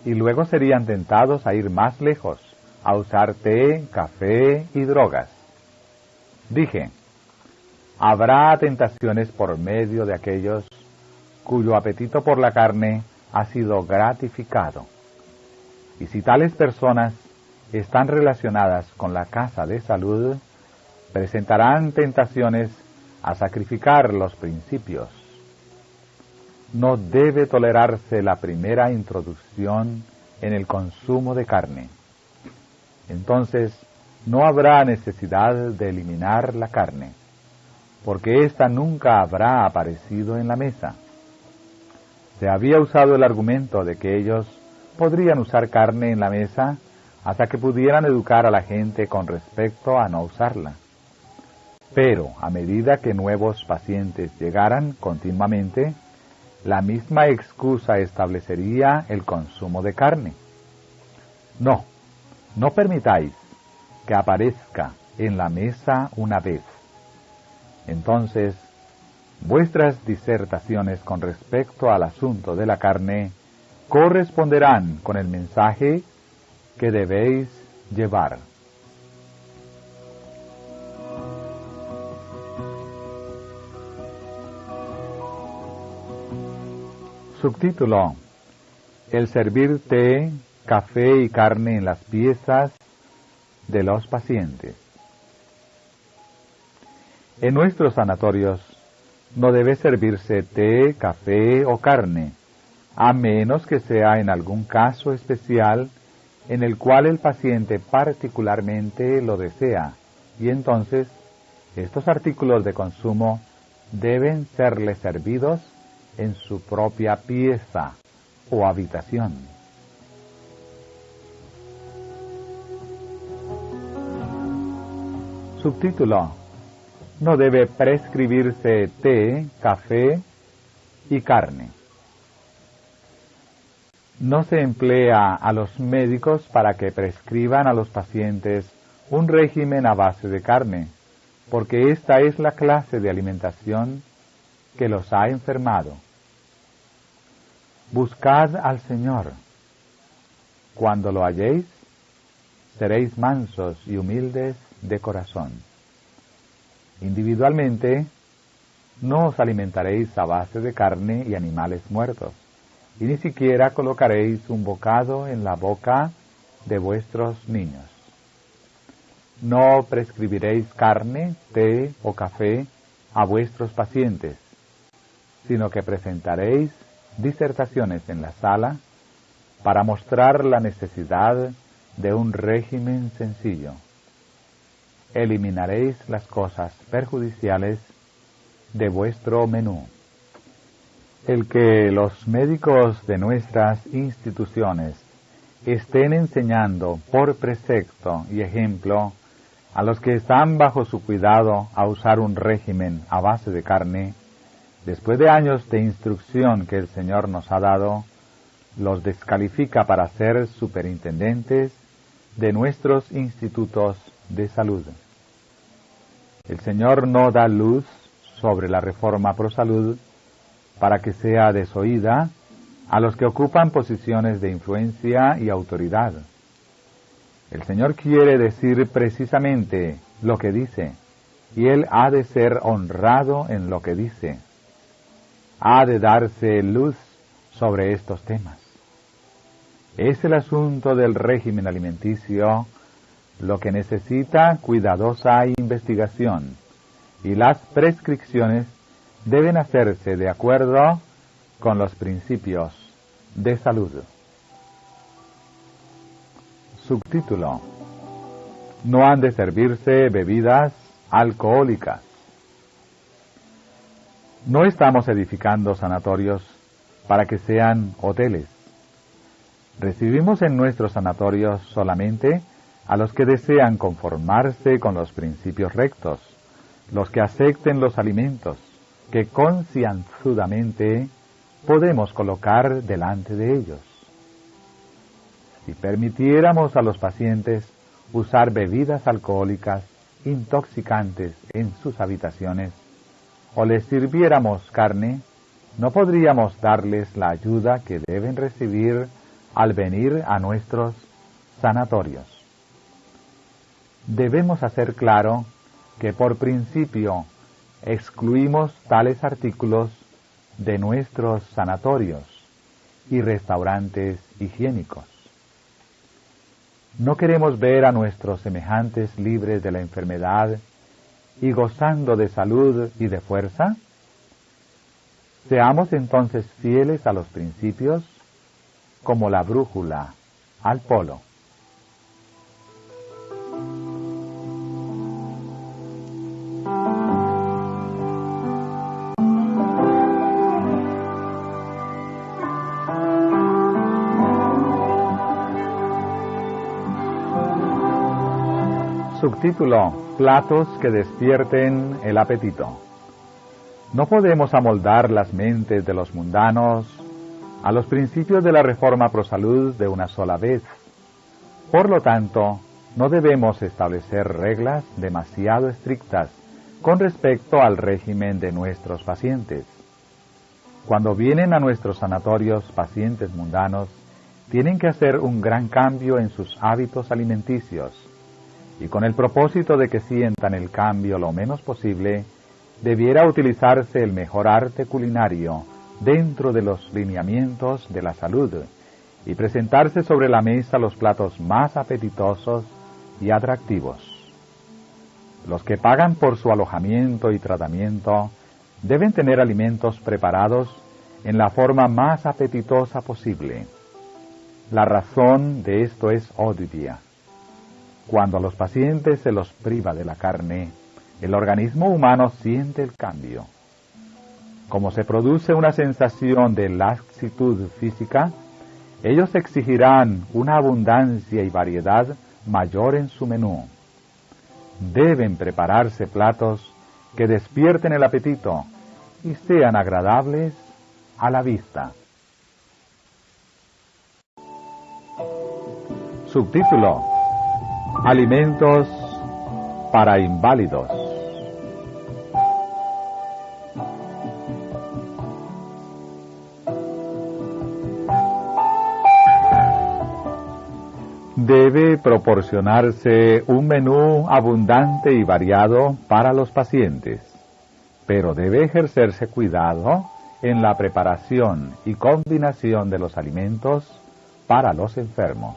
y luego serían tentados a ir más lejos, a usar té, café y drogas. Dije: habrá tentaciones por medio de aquellos cuyo apetito por la carne ha sido gratificado. Y si tales personas están relacionadas con la casa de salud, presentarán tentaciones a sacrificar los principios. No debe tolerarse la primera introducción en el consumo de carne. Entonces, no habrá necesidad de eliminar la carne, porque ésta nunca habrá aparecido en la mesa. Se había usado el argumento de que ellos podrían usar carne en la mesa hasta que pudieran educar a la gente con respecto a no usarla. Pero, a medida que nuevos pacientes llegaran continuamente, la misma excusa establecería el consumo de carne. No permitáis que aparezca en la mesa una vez. Entonces, vuestras disertaciones con respecto al asunto de la carne corresponderán con el mensaje que debéis llevar. Subtítulo: El servir té, café y carne en las piezas de los pacientes. En nuestros sanatorios no debe servirse té, café o carne, a menos que sea en algún caso especial en el cual el paciente particularmente lo desea, y entonces estos artículos de consumo deben serle servidos en su propia pieza o habitación. Subtítulo: No debe prescribirse té, café y carne. No se emplea a los médicos para que prescriban a los pacientes un régimen a base de carne, porque esta es la clase de alimentación que los ha enfermado. Buscad al Señor. Cuando lo halléis, seréis mansos y humildes de corazón. Individualmente, no os alimentaréis a base de carne y animales muertos, y ni siquiera colocaréis un bocado en la boca de vuestros niños. No prescribiréis carne, té o café a vuestros pacientes, sino que presentaréis disertaciones en la sala para mostrar la necesidad de un régimen sencillo. Eliminaréis las cosas perjudiciales de vuestro menú. El que los médicos de nuestras instituciones estén enseñando por precepto y ejemplo a los que están bajo su cuidado a usar un régimen a base de carne, después de años de instrucción que el Señor nos ha dado, los descalifica para ser superintendentes de nuestros institutos de salud. El Señor no da luz sobre la reforma pro salud para que sea desoída a los que ocupan posiciones de influencia y autoridad. El Señor quiere decir precisamente lo que dice, y Él ha de ser honrado en lo que dice. Ha de darse luz sobre estos temas. Es el asunto del régimen alimenticio lo que necesita cuidadosa investigación, y las prescripciones deben hacerse de acuerdo con los principios de salud. Subtítulo: No han de servirse bebidas alcohólicas. No estamos edificando sanatorios para que sean hoteles. Recibimos en nuestros sanatorios solamente a los que desean conformarse con los principios rectos, los que acepten los alimentos que concienzudamente podemos colocar delante de ellos. Si permitiéramos a los pacientes usar bebidas alcohólicas intoxicantes en sus habitaciones, o les sirviéramos carne, no podríamos darles la ayuda que deben recibir al venir a nuestros sanatorios. Debemos hacer claro que por principio excluimos tales artículos de nuestros sanatorios y restaurantes higiénicos. ¿No queremos ver a nuestros semejantes libres de la enfermedad y gozando de salud y de fuerza? Seamos entonces fieles a los principios como la brújula al polo. Subtítulo: Platos que despierten el apetito. No podemos amoldar las mentes de los mundanos a los principios de la reforma pro salud de una sola vez. Por lo tanto, no debemos establecer reglas demasiado estrictas con respecto al régimen de nuestros pacientes. Cuando vienen a nuestros sanatorios pacientes mundanos, tienen que hacer un gran cambio en sus hábitos alimenticios, y con el propósito de que sientan el cambio lo menos posible, debiera utilizarse el mejor arte culinario dentro de los lineamientos de la salud, y presentarse sobre la mesa los platos más apetitosos y atractivos. Los que pagan por su alojamiento y tratamiento deben tener alimentos preparados en la forma más apetitosa posible. La razón de esto es obvia. Cuando a los pacientes se los priva de la carne, el organismo humano siente el cambio. Como se produce una sensación de laxitud física, ellos exigirán una abundancia y variedad mayor en su menú. Deben prepararse platos que despierten el apetito y sean agradables a la vista. Subtítulo: Alimentos para inválidos. Debe proporcionarse un menú abundante y variado para los pacientes, pero debe ejercerse cuidado en la preparación y combinación de los alimentos para los enfermos.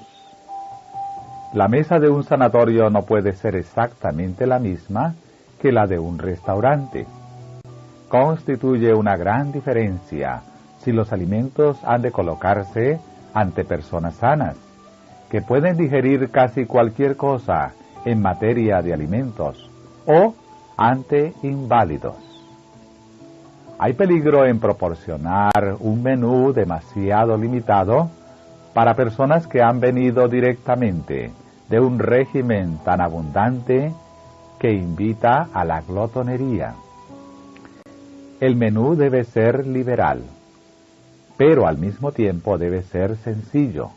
La mesa de un sanatorio no puede ser exactamente la misma que la de un restaurante. Constituye una gran diferencia si los alimentos han de colocarse ante personas sanas, que pueden digerir casi cualquier cosa en materia de alimentos, o ante inválidos. Hay peligro en proporcionar un menú demasiado limitado para personas que han venido directamente de un régimen tan abundante que invita a la glotonería. El menú debe ser liberal, pero al mismo tiempo debe ser sencillo.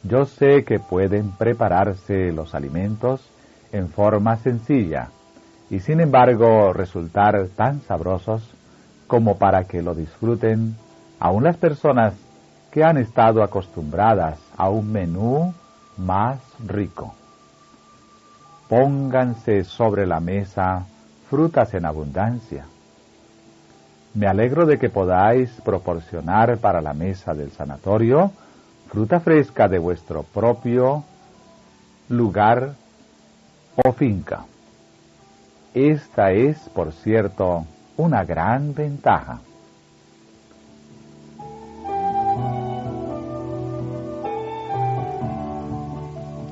Yo sé que pueden prepararse los alimentos en forma sencilla y sin embargo resultar tan sabrosos como para que lo disfruten aún las personas que han estado acostumbradas a un menú más rico. Pónganse sobre la mesa frutas en abundancia. Me alegro de que podáis proporcionar para la mesa del sanatorio fruta fresca de vuestro propio lugar o finca. Esta es, por cierto, una gran ventaja.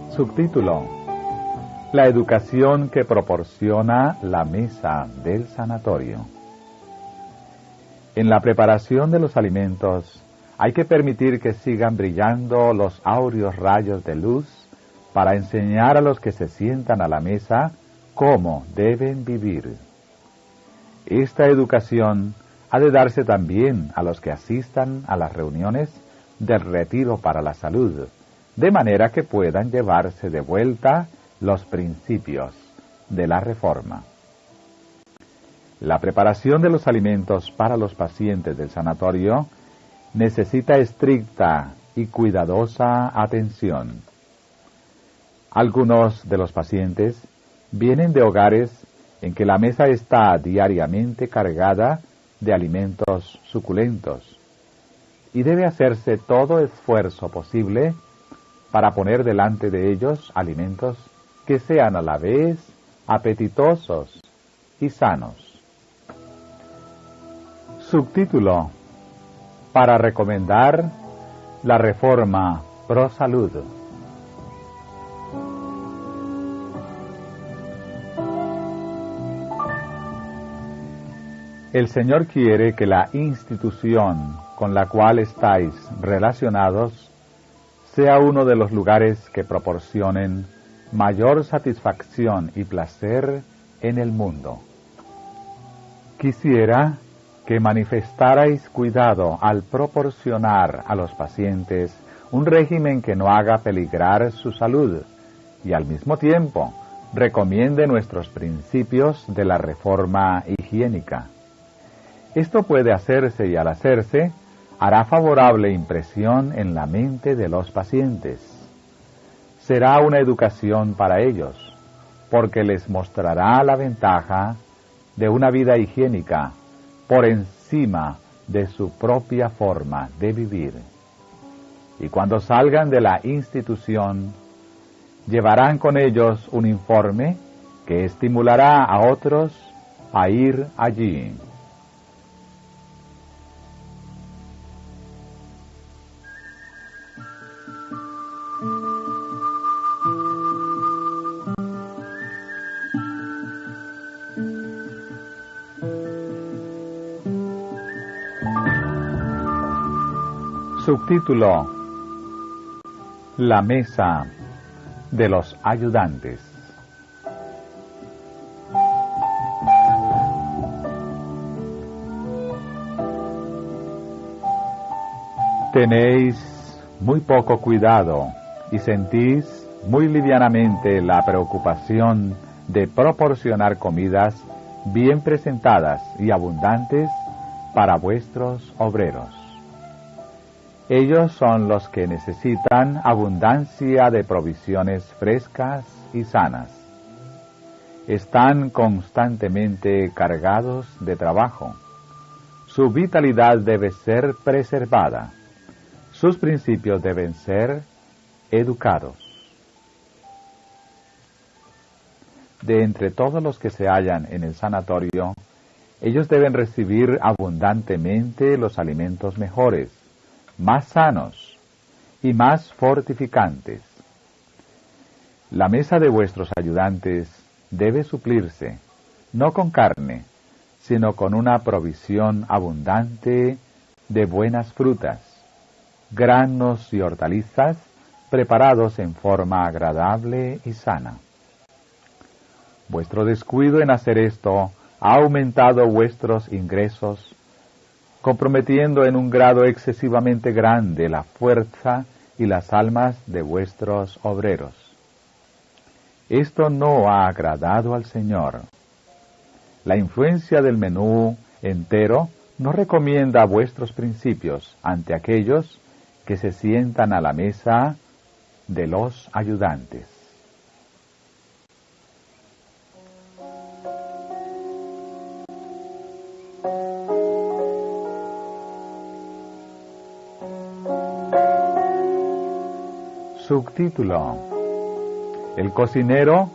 Subtítulo: La educación que proporciona la mesa del sanatorio. En la preparación de los alimentos hay que permitir que sigan brillando los áureos rayos de luz para enseñar a los que se sientan a la mesa cómo deben vivir. Esta educación ha de darse también a los que asistan a las reuniones del Retiro para la Salud, de manera que puedan llevarse de vuelta los principios de la Reforma. La preparación de los alimentos para los pacientes del sanatorio necesita estricta y cuidadosa atención. Algunos de los pacientes vienen de hogares en que la mesa está diariamente cargada de alimentos suculentos y debe hacerse todo esfuerzo posible para poner delante de ellos alimentos que sean a la vez apetitosos y sanos. Subtítulo: Para recomendar la Reforma Pro Salud. El Señor quiere que la institución con la cual estáis relacionados sea uno de los lugares que proporcionen mayor satisfacción y placer en el mundo. Quisiera que manifestarais cuidado al proporcionar a los pacientes un régimen que no haga peligrar su salud y al mismo tiempo recomiende nuestros principios de la reforma higiénica. Esto puede hacerse y al hacerse hará favorable impresión en la mente de los pacientes. Será una educación para ellos, porque les mostrará la ventaja de una vida higiénica por encima de su propia forma de vivir. Y cuando salgan de la institución, llevarán con ellos un informe que estimulará a otros a ir allí. Subtítulo: La mesa de los ayudantes. Tenéis muy poco cuidado y sentís muy livianamente la preocupación de proporcionar comidas bien presentadas y abundantes para vuestros obreros. Ellos son los que necesitan abundancia de provisiones frescas y sanas. Están constantemente cargados de trabajo. Su vitalidad debe ser preservada. Sus principios deben ser educados. De entre todos los que se hallan en el sanatorio, ellos deben recibir abundantemente los alimentos mejores, más sanos y más fortificantes. La mesa de vuestros ayudantes debe suplirse, no con carne, sino con una provisión abundante de buenas frutas, granos y hortalizas preparados en forma agradable y sana. Vuestro descuido en hacer esto ha aumentado vuestros ingresos, comprometiendo en un grado excesivamente grande la fuerza y las almas de vuestros obreros. Esto no ha agradado al Señor. La influencia del menú entero no recomienda vuestros principios ante aquellos que se sientan a la mesa de los ayudantes. Subtítulo: El cocinero,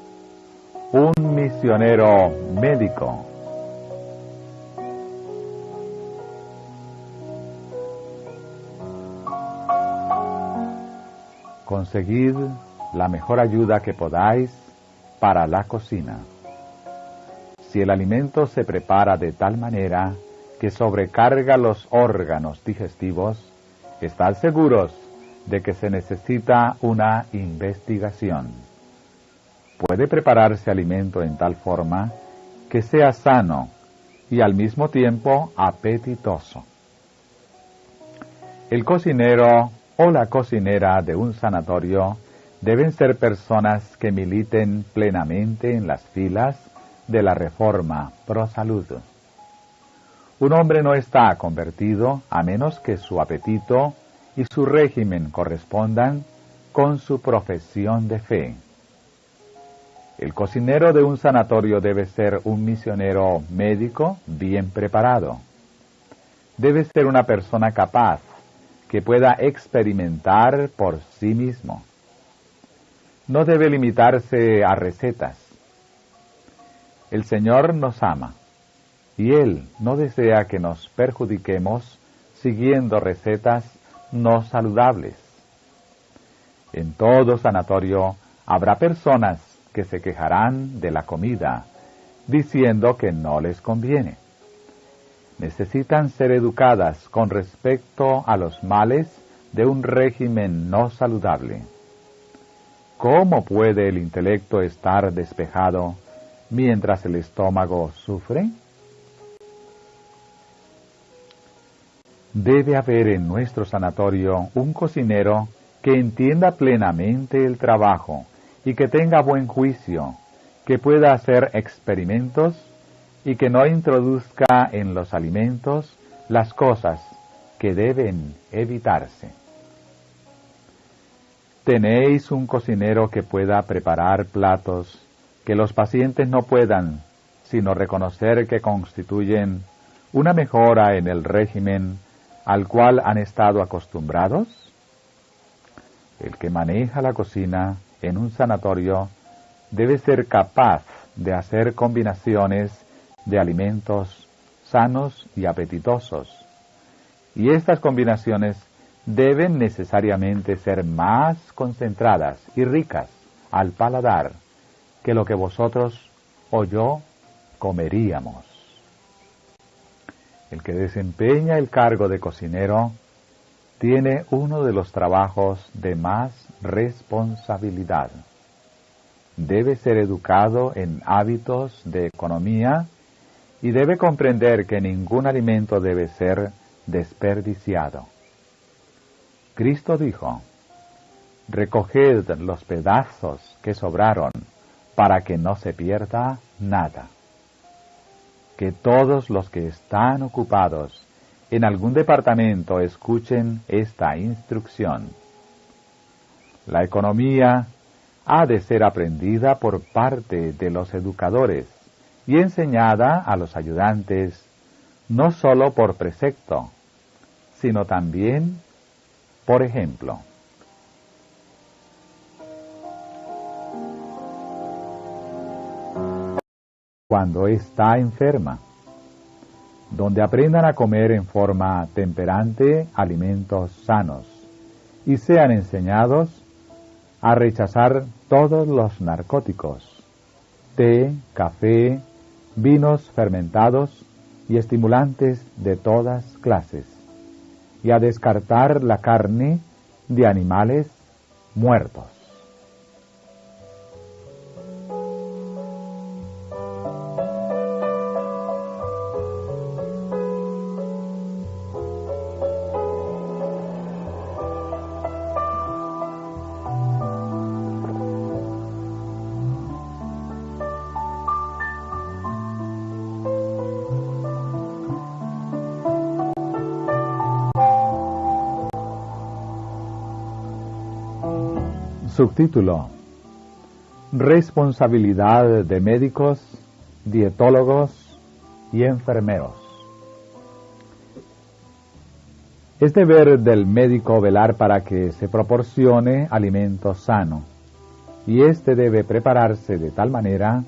un misionero médico. Conseguid la mejor ayuda que podáis para la cocina. Si el alimento se prepara de tal manera que sobrecarga los órganos digestivos, estad seguros de que se necesita una investigación. Puede prepararse alimento en tal forma que sea sano y al mismo tiempo apetitoso. El cocinero o la cocinera de un sanatorio deben ser personas que militen plenamente en las filas de la reforma pro salud. Un hombre no está convertido a menos que su apetito y su régimen correspondan con su profesión de fe. El cocinero de un sanatorio debe ser un misionero médico bien preparado. Debe ser una persona capaz que pueda experimentar por sí mismo. No debe limitarse a recetas. El Señor nos ama y Él no desea que nos perjudiquemos siguiendo recetas no saludables. En todo sanatorio habrá personas que se quejarán de la comida, diciendo que no les conviene. Necesitan ser educadas con respecto a los males de un régimen no saludable. ¿Cómo puede el intelecto estar despejado mientras el estómago sufre? Debe haber en nuestro sanatorio un cocinero que entienda plenamente el trabajo y que tenga buen juicio, que pueda hacer experimentos y que no introduzca en los alimentos las cosas que deben evitarse. ¿Tenéis un cocinero que pueda preparar platos que los pacientes no puedan sino reconocer que constituyen una mejora en el régimen al cual han estado acostumbrados? El que maneja la cocina en un sanatorio debe ser capaz de hacer combinaciones de alimentos sanos y apetitosos, y estas combinaciones deben necesariamente ser más concentradas y ricas al paladar que lo que vosotros o yo comeríamos. El que desempeña el cargo de cocinero tiene uno de los trabajos de más responsabilidad. Debe ser educado en hábitos de economía y debe comprender que ningún alimento debe ser desperdiciado. Cristo dijo: recoged los pedazos que sobraron para que no se pierda nada. Que todos los que están ocupados en algún departamento escuchen esta instrucción. La economía ha de ser aprendida por parte de los educadores y enseñada a los ayudantes, no sólo por precepto, sino también por ejemplo. Cuando está enferma, donde aprendan a comer en forma temperante alimentos sanos y sean enseñados a rechazar todos los narcóticos, té, café, vinos fermentados y estimulantes de todas clases, y a descartar la carne de animales muertos. Subtítulo: Responsabilidad de médicos, dietólogos y enfermeros. Es deber del médico velar para que se proporcione alimento sano, y éste debe prepararse de tal manera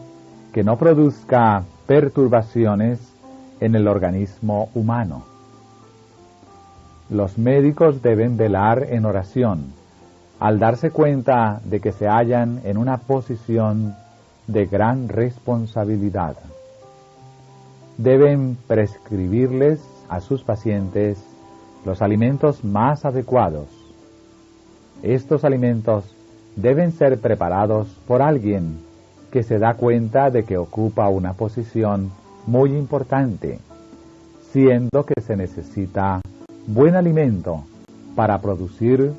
que no produzca perturbaciones en el organismo humano. Los médicos deben velar en oración, al darse cuenta de que se hallan en una posición de gran responsabilidad. Deben prescribirles a sus pacientes los alimentos más adecuados. Estos alimentos deben ser preparados por alguien que se da cuenta de que ocupa una posición muy importante, siendo que se necesita buen alimento para producir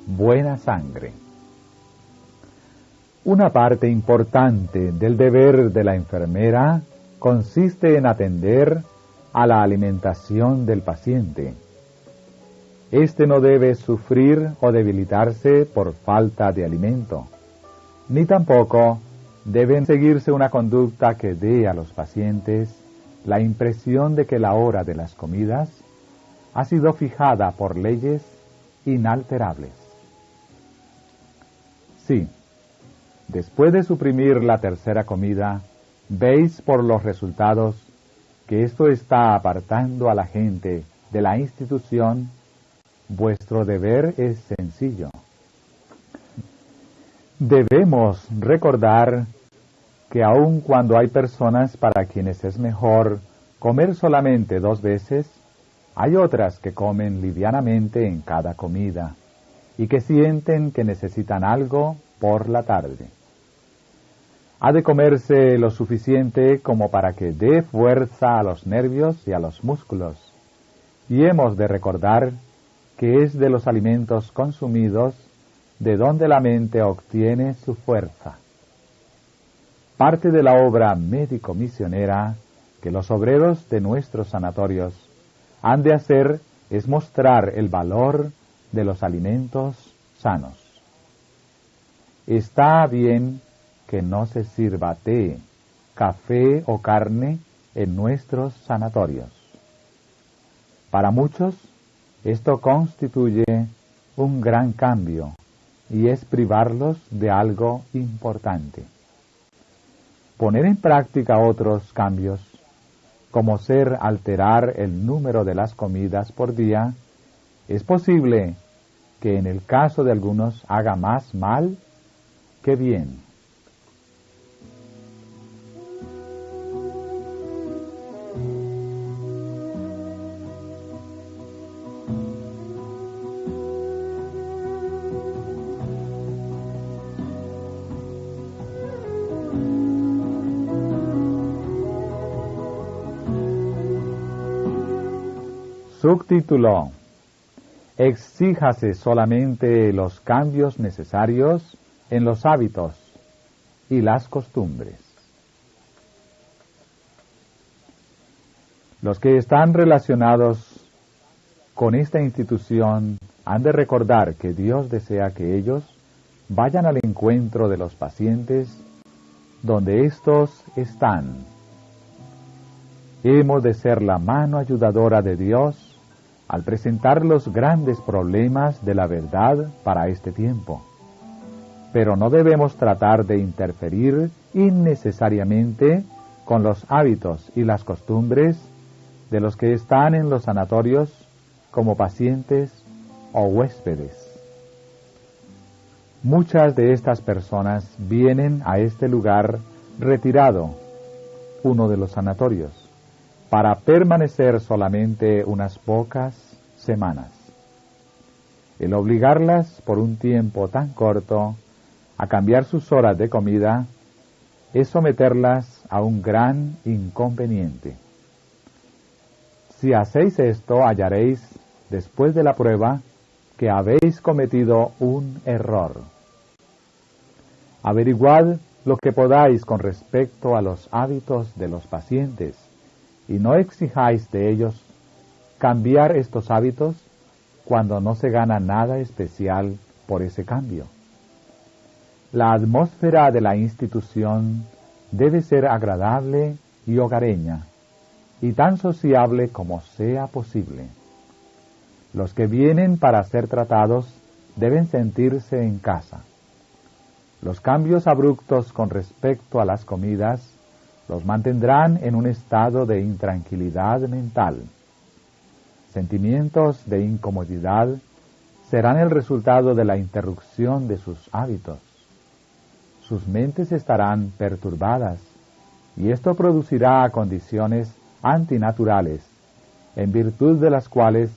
buena sangre. Una parte importante del deber de la enfermera consiste en atender a la alimentación del paciente. Este no debe sufrir o debilitarse por falta de alimento, ni tampoco deben seguirse una conducta que dé a los pacientes la impresión de que la hora de las comidas ha sido fijada por leyes inalterables. Sí, después de suprimir la tercera comida, veis por los resultados que esto está apartando a la gente de la institución. Vuestro deber es sencillo. Debemos recordar que aun cuando hay personas para quienes es mejor comer solamente 2 veces, hay otras que comen livianamente en cada comida y que sienten que necesitan algo por la tarde. Ha de comerse lo suficiente como para que dé fuerza a los nervios y a los músculos, y hemos de recordar que es de los alimentos consumidos de donde la mente obtiene su fuerza. Parte de la obra médico-misionera que los obreros de nuestros sanatorios han de hacer es mostrar el valor de los alimentos sanos. Está bien que no se sirva té, café o carne en nuestros sanatorios. Para muchos, esto constituye un gran cambio y es privarlos de algo importante. Poner en práctica otros cambios, como ser alterar el número de las comidas por día, es posible que en el caso de algunos haga más mal que bien. Subtítulo: Exíjase solamente los cambios necesarios en los hábitos y las costumbres. Los que están relacionados con esta institución han de recordar que Dios desea que ellos vayan al encuentro de los pacientes donde éstos están. Hemos de ser la mano ayudadora de Dios al presentar los grandes problemas de la verdad para este tiempo. Pero no debemos tratar de interferir innecesariamente con los hábitos y las costumbres de los que están en los sanatorios como pacientes o huéspedes. Muchas de estas personas vienen a este lugar retirado, uno de los sanatorios, para permanecer solamente unas pocas semanas. El obligarlas por un tiempo tan corto a cambiar sus horas de comida es someterlas a un gran inconveniente. Si hacéis esto, hallaréis, después de la prueba, que habéis cometido un error. Averiguad lo que podáis con respecto a los hábitos de los pacientes, y no exijáis de ellos cambiar estos hábitos cuando no se gana nada especial por ese cambio. La atmósfera de la institución debe ser agradable y hogareña, y tan sociable como sea posible. Los que vienen para ser tratados deben sentirse en casa. Los cambios abruptos con respecto a las comidas los mantendrán en un estado de intranquilidad mental. Sentimientos de incomodidad serán el resultado de la interrupción de sus hábitos. Sus mentes estarán perturbadas, y esto producirá condiciones antinaturales, en virtud de las cuales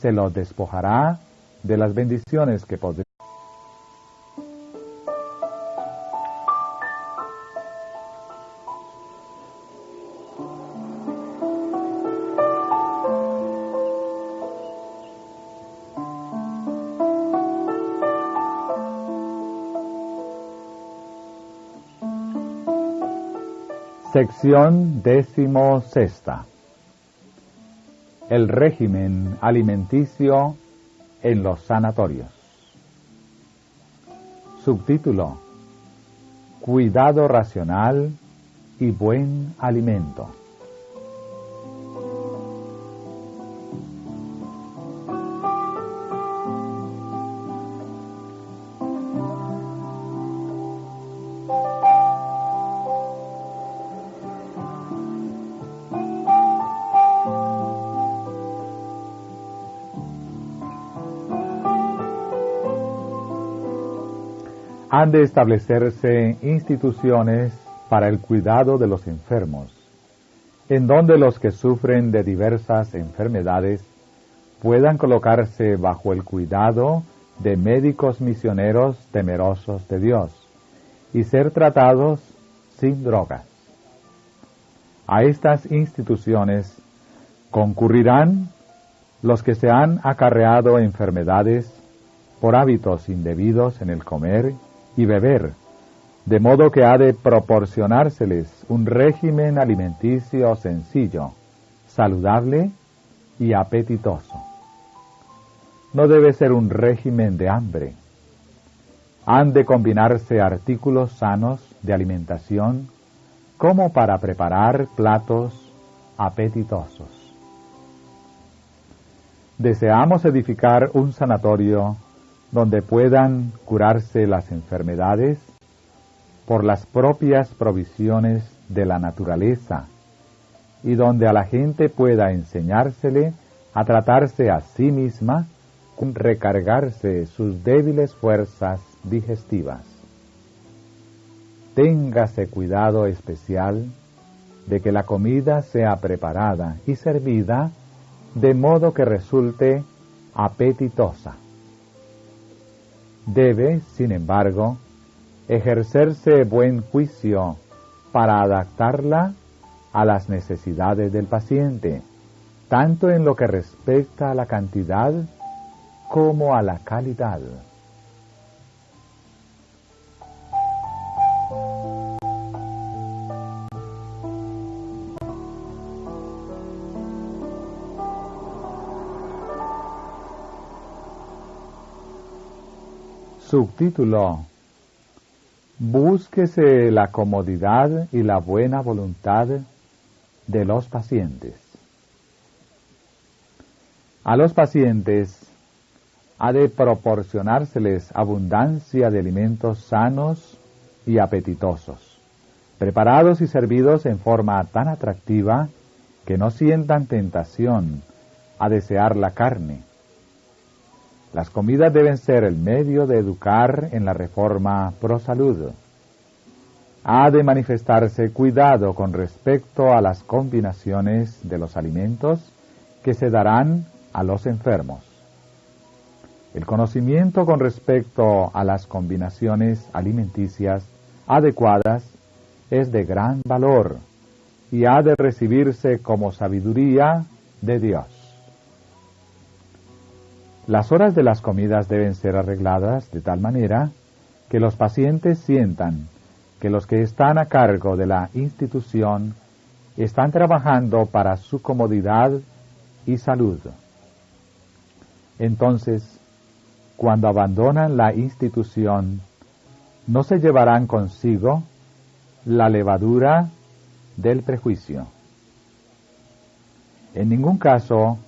se los despojará de las bendiciones que podría. Sección 16. El régimen alimenticio en los sanatorios. Subtítulo: Cuidado racional y buen alimento. Han de establecerse instituciones para el cuidado de los enfermos, en donde los que sufren de diversas enfermedades puedan colocarse bajo el cuidado de médicos misioneros temerosos de Dios y ser tratados sin drogas. A estas instituciones concurrirán los que se han acarreado enfermedades por hábitos indebidos en el comer y beber, de modo que ha de proporcionárseles un régimen alimenticio sencillo, saludable y apetitoso. No debe ser un régimen de hambre. Han de combinarse artículos sanos de alimentación como para preparar platos apetitosos. Deseamos edificar un sanatorio donde puedan curarse las enfermedades por las propias provisiones de la naturaleza y donde a la gente pueda enseñársele a tratarse a sí misma, recargarse sus débiles fuerzas digestivas. Téngase cuidado especial de que la comida sea preparada y servida de modo que resulte apetitosa. Debe, sin embargo, ejercerse buen juicio para adaptarla a las necesidades del paciente, tanto en lo que respecta a la cantidad como a la calidad. Subtítulo: Búsquese la comodidad y la buena voluntad de los pacientes. A los pacientes ha de proporcionárseles abundancia de alimentos sanos y apetitosos, preparados y servidos en forma tan atractiva que no sientan tentación a desear la carne. Las comidas deben ser el medio de educar en la reforma pro salud. Ha de manifestarse cuidado con respecto a las combinaciones de los alimentos que se darán a los enfermos. El conocimiento con respecto a las combinaciones alimenticias adecuadas es de gran valor y ha de recibirse como sabiduría de Dios. Las horas de las comidas deben ser arregladas de tal manera que los pacientes sientan que los que están a cargo de la institución están trabajando para su comodidad y salud. Entonces, cuando abandonan la institución, no se llevarán consigo la levadura del prejuicio. En ningún caso